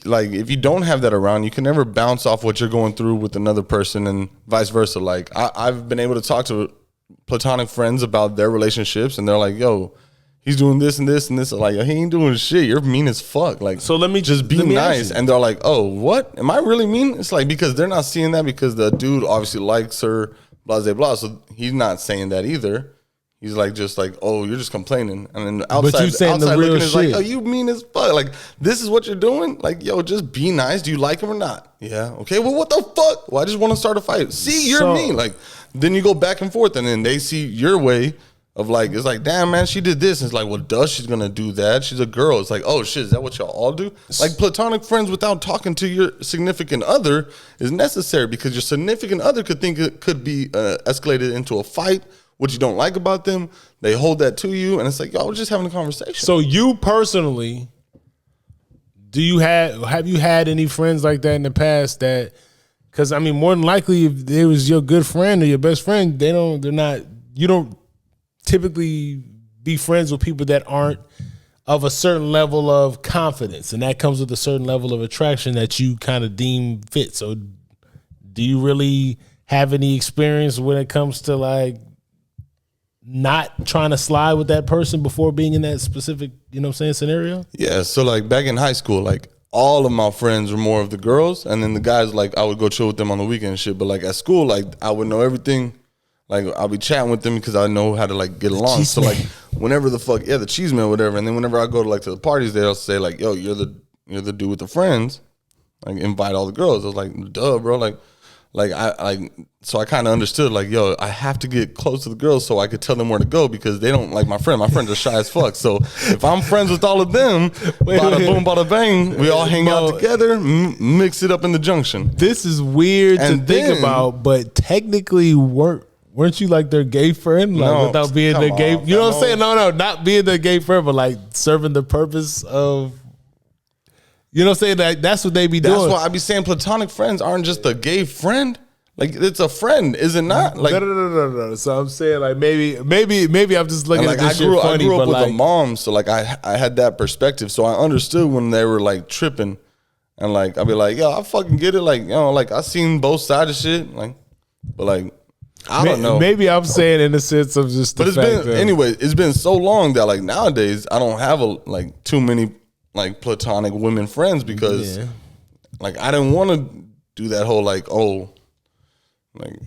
Like if you don't have that around, you can never bounce off what you're going through with another person and vice versa. Like I've been able to talk to platonic friends about their relationships, and they're like, yo, he's doing this and this and this. Like, he ain't doing shit. You're mean as fuck. Like, so let me be nice. And they're like, oh, what? Am I really mean? It's like, because they're not seeing that because the dude obviously likes her, blah, blah, blah. So he's not saying that either. He's like, just like, oh, you're just complaining. And then outside, but you saying the real shit. Like, oh, you mean as fuck. Like, this is what you're doing? Like, yo, just be nice. Do you like him or not? Yeah. Okay, well, what the fuck? Well, I just want to start a fight. See, you're mean. Like, then you go back and forth, and then they see your way of like, it's like, damn, man, she did this. And it's like, well, duh, she's going to do that. She's a girl. It's like, oh, shit, is that what y'all all do? Like, platonic friends without talking to your significant other is necessary because your significant other could think it could be escalated into a fight. What you don't like about them, they hold that to you, and it's like, y'all, we're just having a conversation. So you personally, have you had any friends like that in the past that, because I mean, more than likely, if it was your good friend or your best friend, you don't typically be friends with people that aren't of a certain level of confidence, and that comes with a certain level of attraction that you kind of deem fit. So do you really have any experience when it comes to like not trying to slide with that person before being in that specific, you know what I'm saying, scenario? Yeah, so like back in high school, like all of my friends were more of the girls, and then the guys, like I would go chill with them on the weekend and shit. But like at school, like I would know everything. Like I'll be chatting with them because I know how to like get along. So like whenever the cheese man, whatever. And then whenever I go to like to the parties, they'll say like, yo, you're the dude with the friends. Like invite all the girls. I was like, duh, bro. So I kind of understood, like, yo, I have to get close to the girls so I could tell them where to go because they don't like my friend. My friends are shy as fuck. So if I'm friends with all of them, bada boom, bada bang, we all hang out together, mix it up in the junction. This is weird to think about, but technically weren't you like their gay friend? Like no, without being their gay, you know what I'm saying? No, not being their gay friend, but like serving the purpose of. You know what I'm saying? That's what they be doing. That's why I be saying platonic friends aren't just a gay friend. Like it's a friend, is it not? Like no. So I'm saying like maybe I'm just looking at this shit funny. I grew up with like, a mom, so like I had that perspective. So I understood when they were like tripping, and like I'd be like, yo, I fucking get it. Like, you know, like I seen both sides of shit. Like, but like I don't know. Maybe I'm saying in the sense of just the fact that anyway, it's been so long that like nowadays I don't have too many like platonic women friends because like I didn't want to do that whole like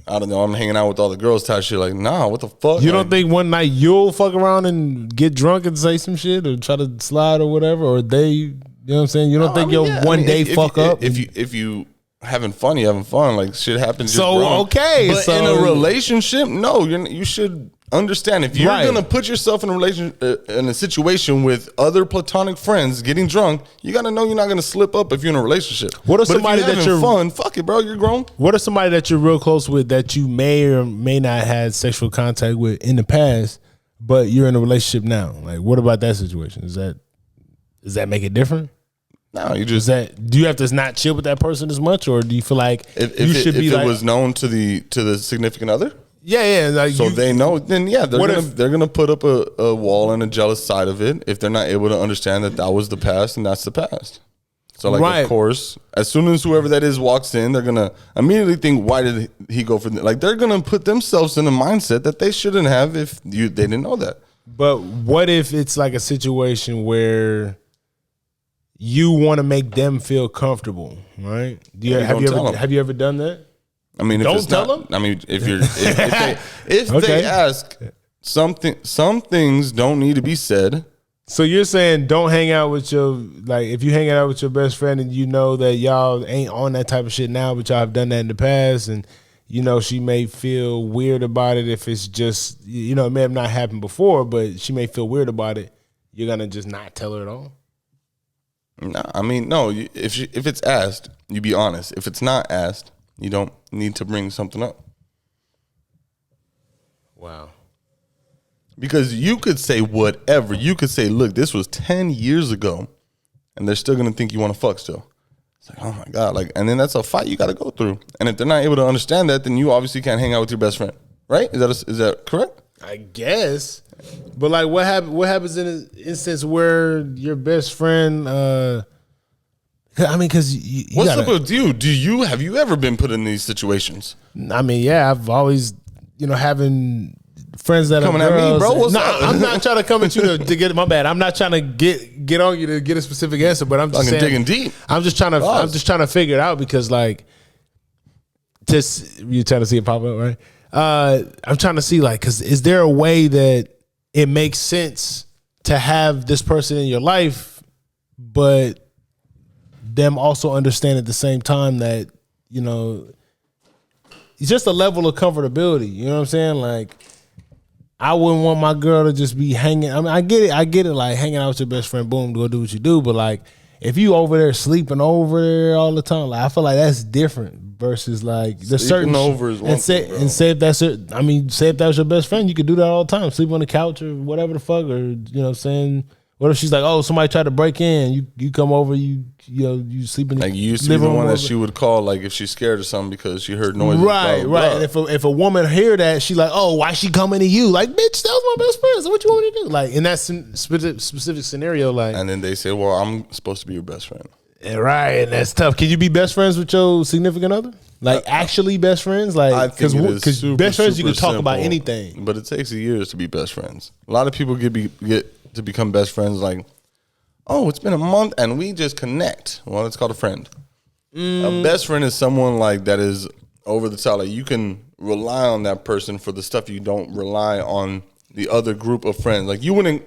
I don't know, I'm hanging out with all the girls type shit. Like, nah, what the fuck? You don't think one night you'll fuck around and get drunk and say some shit or try to slide or whatever, or they, you know what I'm saying? You don't think you'll one day fuck up? If you having fun, you having fun. Like shit happens. So okay, but in a relationship, no, you should understand if you're gonna put yourself in a situation with other platonic friends getting drunk, you gotta know you're not gonna slip up if you're in a relationship. What are somebody that you're fun? Fuck it, bro. You're grown. What are somebody that you're real close with that you may or may not had sexual contact with in the past, but you're in a relationship now? Like, what about that situation? Does that make it different? No, you just do you have to not chill with that person as much, or do you feel like if it was known to the significant other? Yeah. Like so they know, then they're gonna put up a wall and a jealous side of it if they're not able to understand that was the past and that's the past. So like, of course, as soon as whoever that is walks in, they're gonna immediately think, why did he go for that? Like they're gonna put themselves in a mindset that they shouldn't have if they didn't know that. But what if it's like a situation where you want to make them feel comfortable, right? Have you ever done that? I mean, if don't tell them. I mean, if they ask something, some things don't need to be said. So you're saying don't hang out with if you hang out with your best friend and you know that y'all ain't on that type of shit now, but y'all have done that in the past, and you know she may feel weird about it if it's just, you know, it may have not happened before, but she may feel weird about it. You're gonna just not tell her at all? No, I mean, no. If it's asked, you be honest. If it's not asked, you don't need to bring something up. Wow. Because you could say whatever. You could say, look, this was 10 years ago, and they're still going to think you want to fuck still. It's like, oh, my God. Like, and then that's a fight you got to go through. And if they're not able to understand that, then you obviously can't hang out with your best friend. Right? Is that correct? I guess. But, like, what happens in an instance where your best friend I mean, because what's up with you? Have you ever been put in these situations? I mean, yeah, I've always, having friends that coming are girls. At me, bro. What's up? I'm not trying to come at you to get my bad. I'm not trying to get on you to get a specific answer, but I'm just saying, digging deep. I'm just trying to figure it out because you're trying to see it pop up, right? I'm trying to see because is there a way that it makes sense to have this person in your life, but them also understand at the same time that, it's just a level of comfortability. You know what I'm saying? Like, I wouldn't want my girl to just be hanging. I mean, I get it. Like hanging out with your best friend, boom, go do what you do. But like, if you over there sleeping over there all the time, like I feel like that's different versus like the certain over is one say if that's it. I mean, say if that was your best friend, you could do that all the time. Sleep on the couch or whatever the fuck, or you know what I'm saying. What if she's like, oh, somebody tried to break in? You come over, you sleep in the like you used to be the one that she would call like if she's scared or something because she heard noises. Right. And if a woman hear that, she like, oh, why she coming to you? Like, bitch, that was my best friend. So what you want me to do? Like in that specific scenario, like, and then they say, well, I'm supposed to be your best friend. Right, and that's tough. Can you be best friends with your significant other? Like actually best friends? Like because best friends you can talk about anything. But it takes years to be best friends. A lot of people get to become best friends like, oh, it's been a month and we just connect. Well, it's called a friend. A best friend is someone like that is over the top. Like you can rely on that person for the stuff you don't rely on the other group of friends. Like you wouldn't,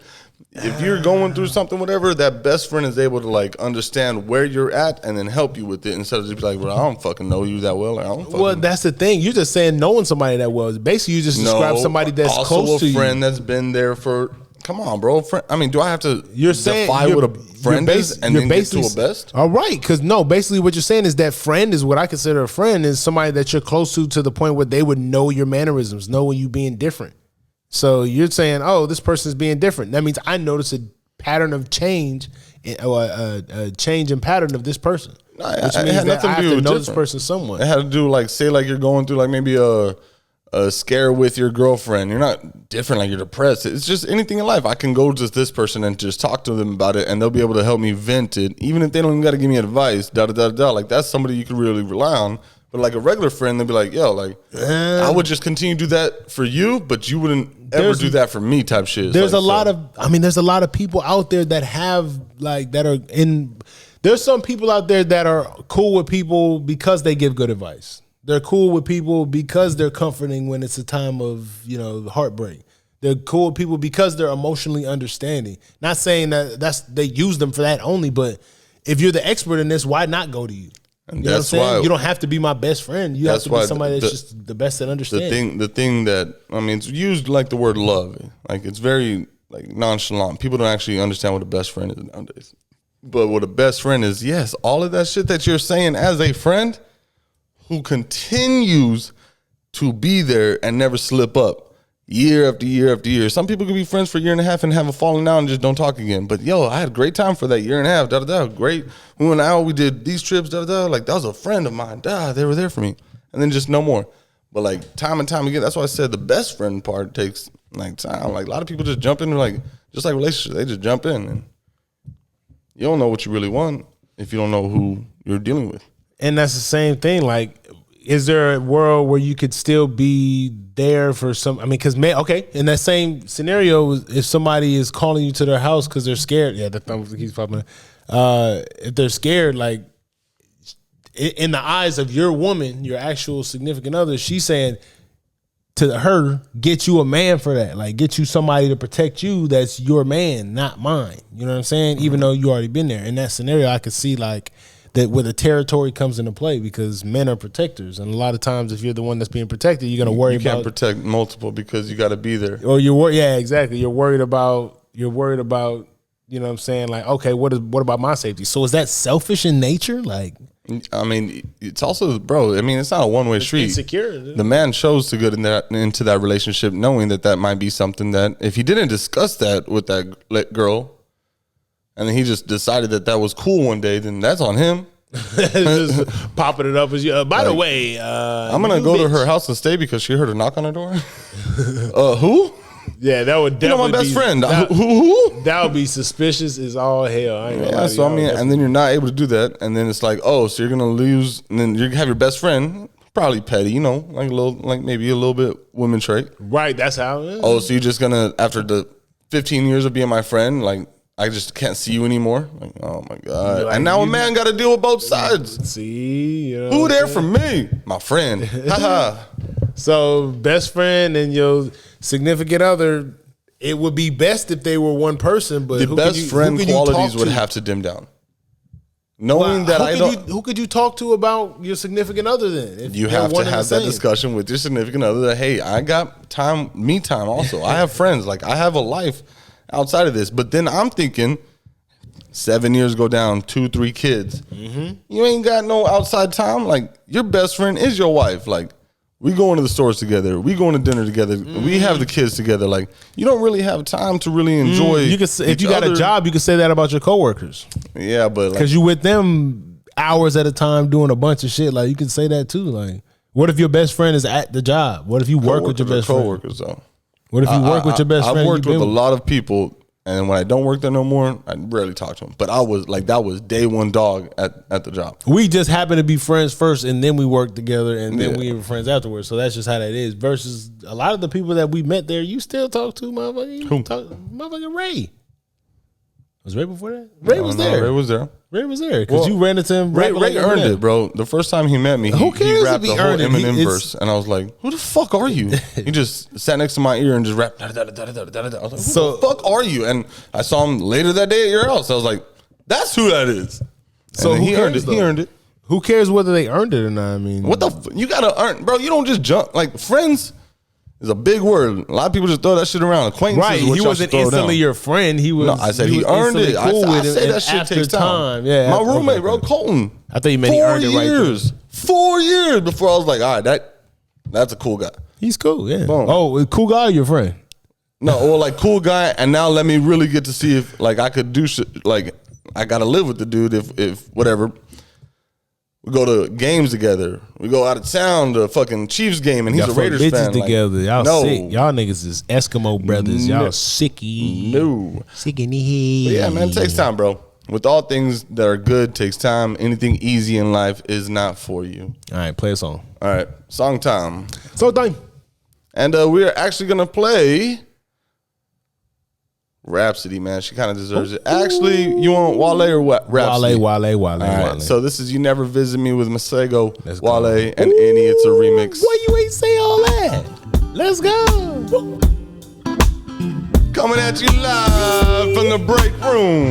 if you're going through something, whatever, that best friend is able to like understand where you're at and then help you with it instead of just be like, well, I don't fucking know you that well. Like, I don't fucking well, that's the thing. You're just saying knowing somebody that well. Basically, you just describe somebody that's close to you. Also a friend that's been there for. Come on, bro. I mean, do I have to define what a friend is and then get to a best? All right, because no, basically what you're saying is that friend is what I consider a friend is somebody that you're close to the point where they would know your mannerisms, know when you being different. So you're saying, oh, this person's being different. That means I notice a pattern of change, or a change in pattern of this person. Which means that I have to know this person somewhat. It had to do like, say like you're going through like maybe a scare with your girlfriend. You're not different, like you're depressed. It's just anything in life. I can go to this person and just talk to them about it and they'll be able to help me vent it, even if they don't even got to give me advice, Like that's somebody you can really rely on. But like a regular friend, they'd be like, yo, like I would just continue to do that for you, but you wouldn't ever do that for me type shit. There's a lot of people out there that have like that are in. There's some people out there that are cool with people because they give good advice. They're cool with people because they're comforting when it's a time of, heartbreak. They're cool with people because they're emotionally understanding. Not saying that they use them for that only, but if you're the expert in this, why not go to you? And you know what I'm saying? You don't have to be my best friend. You have to be somebody that's just the best at understanding. The thing that, it's used like the word love. Like it's very like nonchalant. People don't actually understand what a best friend is nowadays. But what a best friend is, yes, all of that shit that you're saying as a friend who continues to be there and never slip up. Year after year after year. Some people could be friends for a year and a half and have a falling out and just don't talk again. But I had a great time for that year and a half. Great. We went out. We did these trips. Like that was a friend of mine. They were there for me. And then just no more. But like time and time again, that's why I said the best friend part takes like time. Like a lot of people just jump in just like relationships. They just jump in and you don't know what you really want if you don't know who you're dealing with. And that's the same thing. Like, is there a world where you could still be there for some? Because in that same scenario, if somebody is calling you to their house because they're scared, the thumb keeps popping up. If they're scared, like in the eyes of your woman, your actual significant other, she's saying to her, get you a man for that. Like, get you somebody to protect you that's your man, not mine. You know what I'm saying? Mm-hmm. Even though you already been there. In that scenario, I could see like that where the territory comes into play because men are protectors. And a lot of times if you're the one that's being protected, you're going to worry about. You can't protect multiple because you got to be there. Or exactly. You're worried about, you know what I'm saying? Like, okay, what about my safety? So is that selfish in nature? Like, it's also, bro, it's not a one-way street. Insecure. The man chose to get into that relationship knowing that might be something that if he didn't discuss that with that girl, and then he just decided that was cool one day, then that's on him. Just popping it up as you. By the way, I'm gonna go to her house and stay because she heard a knock on her door. Who? Yeah, that would definitely my best friend. Who? That would be suspicious as all hell. I ain't gonna lie to you. And then you're not able to do that, and then it's like, so you're gonna lose, and then you have your best friend. Probably petty, like maybe a little bit woman trait. Right, that's how it is. So you're just gonna, after the 15 years of being my friend, like, I just can't see you anymore. Like, oh my God. Like, and now a man got to deal with both sides. See, who there for me? My friend. Haha. So best friend and your significant other, it would be best if they were one person, but the best friend qualities would have to dim down. Knowing that who could you talk to about your significant other then? If you have to have that discussion with your significant other that, hey, I got me time also. I have friends. Like, I have a life outside of this. But then I'm thinking 7 years go down, 2-3 kids. Mm-hmm. You ain't got no outside time. Like, your best friend is your wife. Like, we going to the stores together. We going to dinner together. Mm-hmm. We have the kids together. Like, you don't really have time to really enjoy. If you got a job, you can say that about your coworkers. Yeah, but because you with them hours at a time doing a bunch of shit. Like, you can say that too. Like, what if your best friend is at the job? What if you work with your best friend? Coworkers though. What if you work with your best friend? I've worked with a lot of people, and when I don't work there no more, I rarely talk to them. But I was like, that was day one dog at the job. We just happened to be friends first, and then we worked together, and then we were friends afterwards. So that's just how that is. Versus a lot of the people that we met there, you still talk to, motherfucker. Motherfucking Ray. Was Ray before that? Ray was there. Ray was there. Ray was there because you ran into him. Ray earned it, bro. The first time he met me, he rapped the whole Eminem verse, and I was like, "Who the fuck are you?" He just sat next to my ear and just rapped. I was like, "Who the fuck are you?" And I saw him later that day at your house. I was like, "That's who that is." So he earned it. He earned it. Who cares whether they earned it or not? I mean, what you gotta earn, bro? You don't just jump. Like, friends is a big word. A lot of people just throw that shit around. Acquaintances, right? He wasn't instantly your friend. He was. No, I said he earned it. Cool I say that shit takes time. Yeah, my roommate, bro, Colton. I thought you meant he earned it right. 4 years before I was like, all right, that's a cool guy. He's cool. Yeah. Boom. Oh, cool guy or your friend? No, well, like cool guy, and now let me really get to see if like I could do shit. Like, I gotta live with the dude if whatever. We go to games together. We go out of town to fucking Chiefs game, and he's a Raiders fan. Together, y'all sick. Y'all niggas is Eskimo brothers. Y'all sicky. No, sick in the head. But yeah, man, it takes time, bro. With all things that are good takes time. Anything easy in life is not for you. All right, play a song. All right, song time. Song time. And we're actually going to play Rhapsody, man. She kind of deserves it. Actually, you want Wale or what? Rhapsody? Wale. All right, so this is You Never Visit Me with Masego, Let's Wale, go. and Annie. It's a remix. Why you ain't say all that? Let's go. Coming at you live from the break room,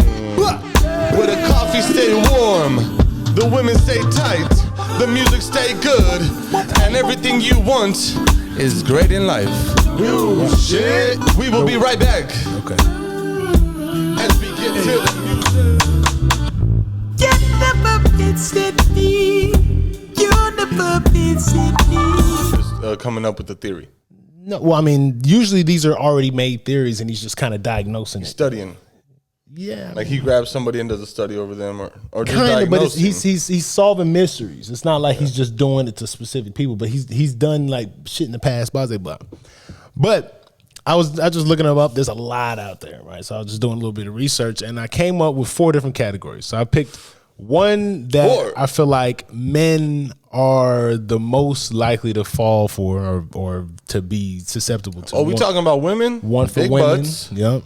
where the coffee stay warm, the women stay tight, the music stay good, and everything you want is great in life. Ooh, shit. We will be right back. Okay. As we get to the You never visit me. You never visit me. coming up with the theory. No, well, I mean, usually these are already made theories, and he's just kind of diagnosing it. Studying. Yeah, Like he grabs somebody and does a study over them, or just kind of, but diagnosing. he's solving mysteries. It's not like he's just doing it to specific people, but he's done like shit in the past, blah blah blah. But I just looking them up. There's a lot out there, right? So I was just doing a little bit of research, and I came up with 4 different categories. So I picked one that 4. I feel like men are the most likely to fall for or to be susceptible to. Oh, we talking about women? One for Big women. butts. Yep.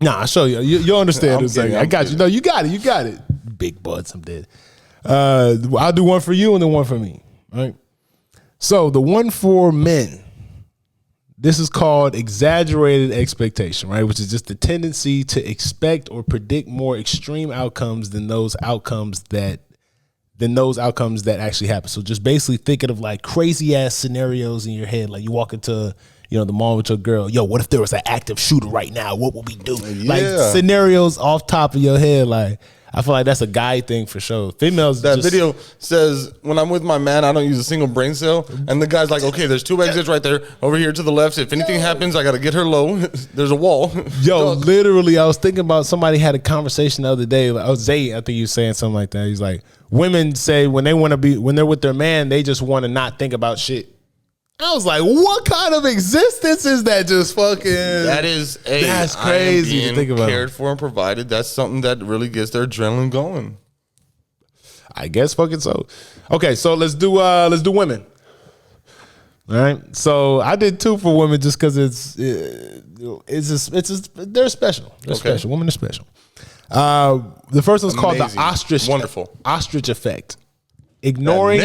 Nah, I'll show you. You'll understand in a second. kidding, I got you. kidding. No, you got it. Big butts, I'm dead. I'll do one for you and then one for me. All right. So the one for men, this is called exaggerated expectation, right? Which is just the tendency to expect or predict more extreme outcomes than those outcomes that actually happen. So just basically thinking of like crazy ass scenarios in your head. Like you walk into, the mall with your girl. Yo, what if there was an active shooter right now? What would we do? Like scenarios off top of your head. Like I feel like that's a guy thing for sure. Females. That video says, when I'm with my man, I don't use a single brain cell. And the guy's like, okay, there's 2 exits right there. Over here to the left. If anything happens, I got to get her low. There's a wall. Yo, literally, I was thinking about somebody had a conversation the other day. Like, Zay, I think he was saying something like that. He's like, women say when they're with their man, they just want to not think about shit. I was like, what kind of existence is that? Just fucking. That's crazy to think about. Cared for and provided. That's something that really gets their adrenaline going. I guess fucking so. Okay, so let's do women. All right. So I did 2 for women just because they're special. They're special. Women are special. The first one's called the ostrich effect. Ignoring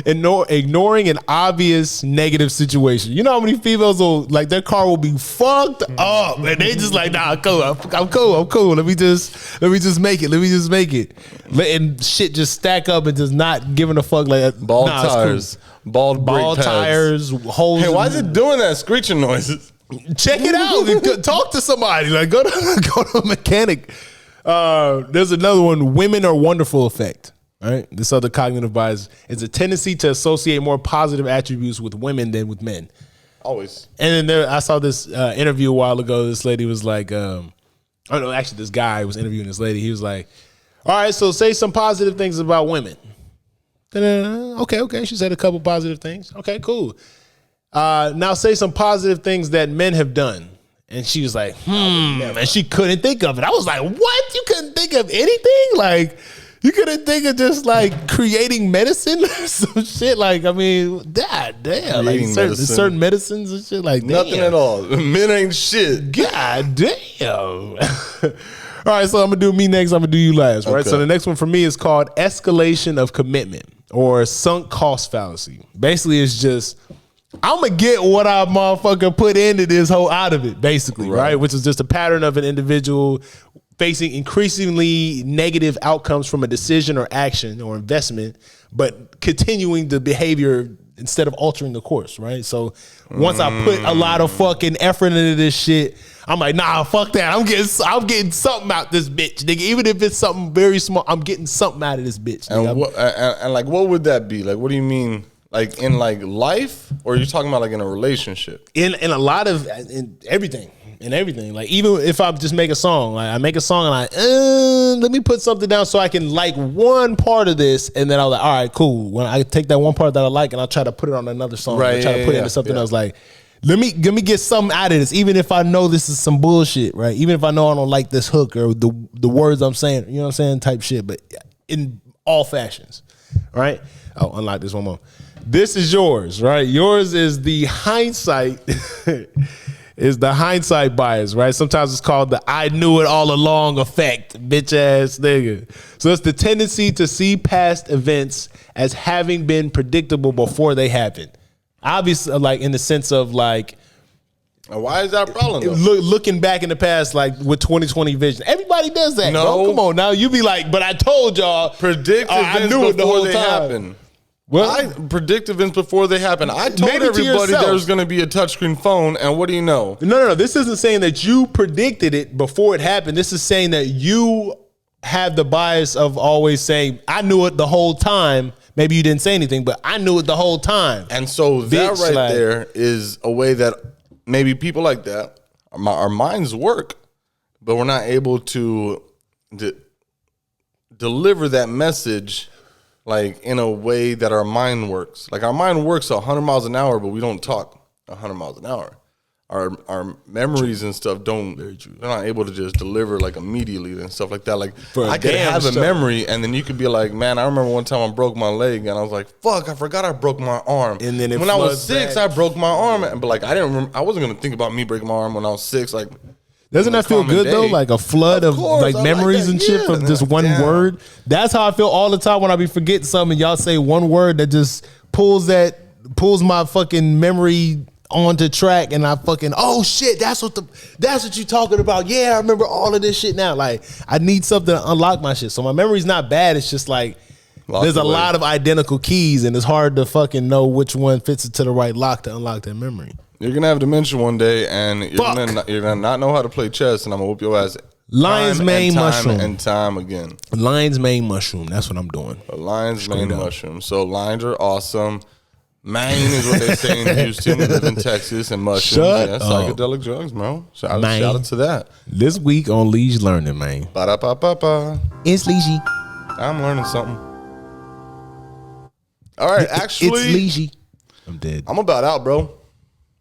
an obvious negative situation. You know how many females will like their car will be fucked up and they just like, nah, I'm cool. Let me just make it. Letting shit just stack up and just not giving a fuck. Like Bald tires, cool. bald tires, holes. Hey, why is it doing that screeching noises? Check it out. Talk to somebody. Like go to a mechanic. There's another one. Women are wonderful effect. All right. This other cognitive bias is a tendency to associate more positive attributes with women than with men. Always. And then I saw this interview a while ago. This lady was like, this guy was interviewing this lady. He was like, all right, so say some positive things about women. Okay. She said a couple positive things. Okay, cool. Now say some positive things that men have done. And she was like, and she couldn't think of it. I was like, what? You couldn't think of anything? Like, you couldn't think of just like creating medicine or some shit? Like, I mean, god damn. Like certain medicines and shit like nothing damn. at all. Men ain't shit. God damn. All right, so I'm gonna do me next. I'm gonna do you last. Right. Okay. So the next one for me is called escalation of commitment or sunk cost fallacy. Basically, it's just I'm gonna get what I motherfucker put into this whole out of it. Basically, right? Which is just a pattern of an individual facing increasingly negative outcomes from a decision or action or investment, but continuing the behavior instead of altering the course, right? So once I put a lot of fucking effort into this shit, I'm like, nah, fuck that. I'm getting something out this bitch, nigga. Even if it's something very small, I'm getting something out of this bitch. And like, what would that be? Like, what do you mean? Like in like life, or are you talking about like in a relationship? In everything. And everything, like even if I just make a song, like I make a song and I let me put something down so I can like one part of this, and then I was like, all right, cool. When I take that one part that I like and I'll try to put it on another song, try to put it into something else. Like let me get something out of this, even if I know this is some bullshit, right? Even if I know I don't like this hook or the words I'm saying, you know what I'm saying, type shit. But in all fashions, right? I'll unlock this one more. This is yours, right? Yours is the hindsight. Is the hindsight bias, right? Sometimes it's called the I knew it all along effect, bitch ass nigga. So it's the tendency to see past events as having been predictable before they happened. Obviously, like in the sense of like, why is that a problem? Looking back in the past, like with 2020 vision, everybody does that. No, bro. Come on now, you be like, but I told y'all, predict events I knew it the before whole they time. happen. Well, I predict events before they happen. I told everybody there was going to be a touchscreen phone, and what do you know? No. This isn't saying that you predicted it before it happened. This is saying that you have the bias of always saying, I knew it the whole time. Maybe you didn't say anything, but I knew it the whole time. And so that right there is a way that maybe people like that, our minds work, but we're not able to deliver that message like in a way that our mind works. Like our mind works 100 miles an hour, but we don't talk 100 miles an hour. Our memories and stuff they're not able to just deliver like immediately and stuff like that. Like I could have a memory and then you could be like, man, I remember one time I broke my leg and I was like, fuck, I forgot I broke my arm. And then when I was 6, I broke my arm. But like I didn't remember, I wasn't gonna think about me breaking my arm when I was 6. Like, doesn't that feel good though? Like a flood of like memories and shit from just one word. That's how I feel all the time when I be forgetting something and y'all say one word that just pulls my fucking memory onto track and I fucking, oh shit, that's what you talking about. Yeah, I remember all of this shit now. Like I need something to unlock my shit. So my memory's not bad. It's just like there's a lot of identical keys and it's hard to fucking know which one fits into the right lock to unlock that memory. You're gonna have dementia one day, and you're gonna not know how to play chess, and I'm gonna whoop your ass. Lion's mane mushroom and time again. Lion's mane mushroom. That's what I'm doing. A lion's mane mushroom. So lions are awesome. Mane is what they say in Houston. We live in Texas, and mushrooms. Psychedelic drugs, bro. Shout out to that. This week on Liege Learning, man. Ba-da-ba-ba-ba. It's Liege. I'm learning something. All right, actually, it's Liege. I'm dead. I'm about out, bro.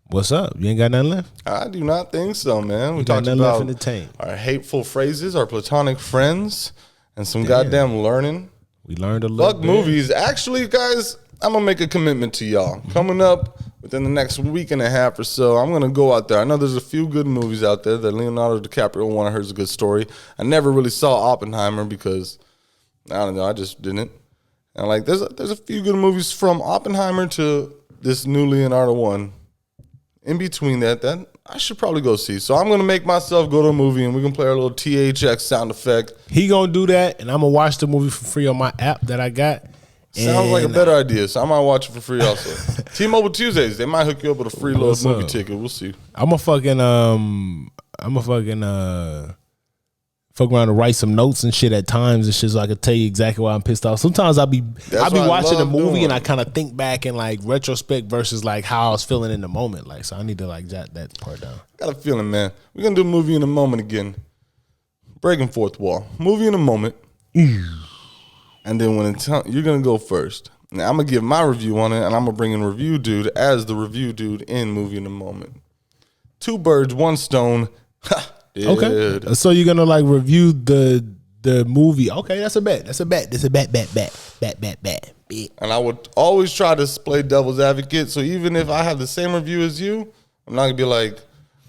What's up? You ain't got nothing left? I do not think so, man. We talked about left in the tank. Our hateful phrases, our platonic friends, and some goddamn learning. We learned a little bit. Movies. Actually, guys, I'm going to make a commitment to y'all. Coming up within the next week and a half or so, I'm going to go out there. I know there's a few good movies out there that Leonardo DiCaprio one I heard is a good story. I never really saw Oppenheimer because, I don't know, I just didn't. And like, there's a few good movies from Oppenheimer to this new Leonardo one. In between that I should probably go see. So I'm going to make myself go to a movie and we're going to play our little THX sound effect. He going to do that and I'm going to watch the movie for free on my app that I got. Sounds like a better idea. So I might watch it for free also. T-Mobile Tuesdays, they might hook you up with a free little movie ticket. We'll see. I'm a fucking fuck around and write some notes and shit at times and shit so I could tell you exactly why I'm pissed off. Sometimes I'll be watching a movie and I kind of think back and like retrospect versus like how I was feeling in the moment. Like, so I need to like jot that part down. Got a feeling, man. We're going to do a movie in a moment again. Breaking fourth wall. Movie in a moment. And then when it's you're going to go first. Now I'm going to give my review on it and I'm going to bring in Review Dude as the review dude in Movie in a Moment. 2 birds, 1 stone. Okay. So you're gonna like review the movie. Okay, that's a bet. That's a bet. Bet. And I would always try to play devil's advocate. So even if I have the same review as you, I'm not gonna be like,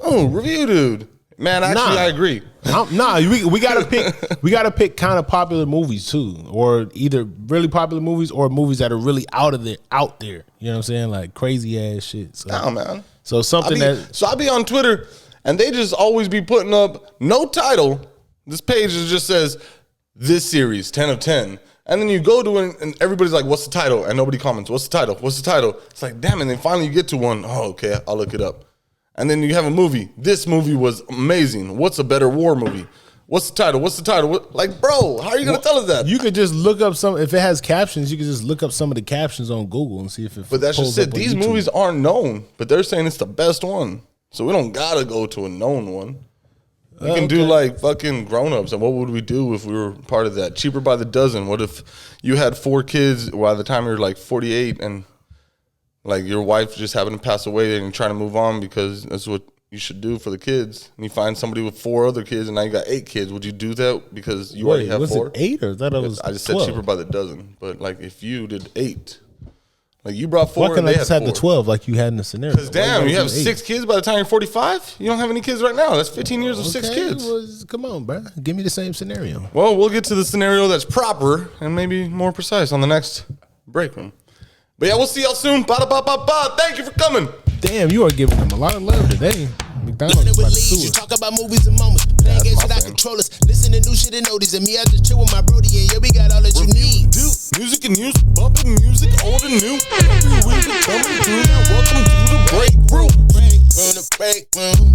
oh, Review Dude. Man, actually I agree. We gotta pick kind of popular movies too. Or either really popular movies or movies that are really out there. You know what I'm saying? Like crazy ass shit. So, nah, man. So something I'll be on Twitter and they just always be putting up no title. This page just says this series 10 of 10, and then you go to it and everybody's like, "What's the title?" And nobody comments. What's the title? What's the title? It's like, damn. And then finally you get to one. Oh, okay, I'll look it up. And then you have a movie. This movie was amazing. What's a better war movie? What's the title? What's the title? Like, bro, how are you gonna tell us that? You could just look up some. If it has captions, you could just look up some of the captions on Google and see if it. But that's just it. These movies aren't known, but they're saying it's the best one. So we don't gotta go to a known one. We can do like fucking grown-ups. And what would we do if we were part of that? Cheaper by the dozen. What if you had 4 kids by the time you were like 48 and like your wife just happened to pass away and you're trying to move on because that's what you should do for the kids, and you find somebody with 4 other kids and now you got 8 kids, would you do that because you already have 4? Was it 8 or that it was I just 12? said cheaper by the dozen, but like if you did 8, like you brought 4, why can't I just have 4? the 12 like you had in the scenario? Because damn, you have 6 kids by the time you're 45. You don't have any kids right now. That's 15 years of 6 kids. Well, come on, bro. Give me the same scenario. Well, we'll get to the scenario that's proper and maybe more precise on the next break room. But yeah, we'll see y'all soon. Ba-da-ba-ba-ba. Thank you for coming. Damn, you are giving them a lot of love today. McDonald's Living about with to sue leads, us. you talk about movies and moments. Playing games without controllers. Listen to new shit and oldies. And me, I just chill with my brody. And yeah, we got all that you need. Music and news, bumping music, old and new. Every week, coming through. Welcome to the break room. Break room, the break room.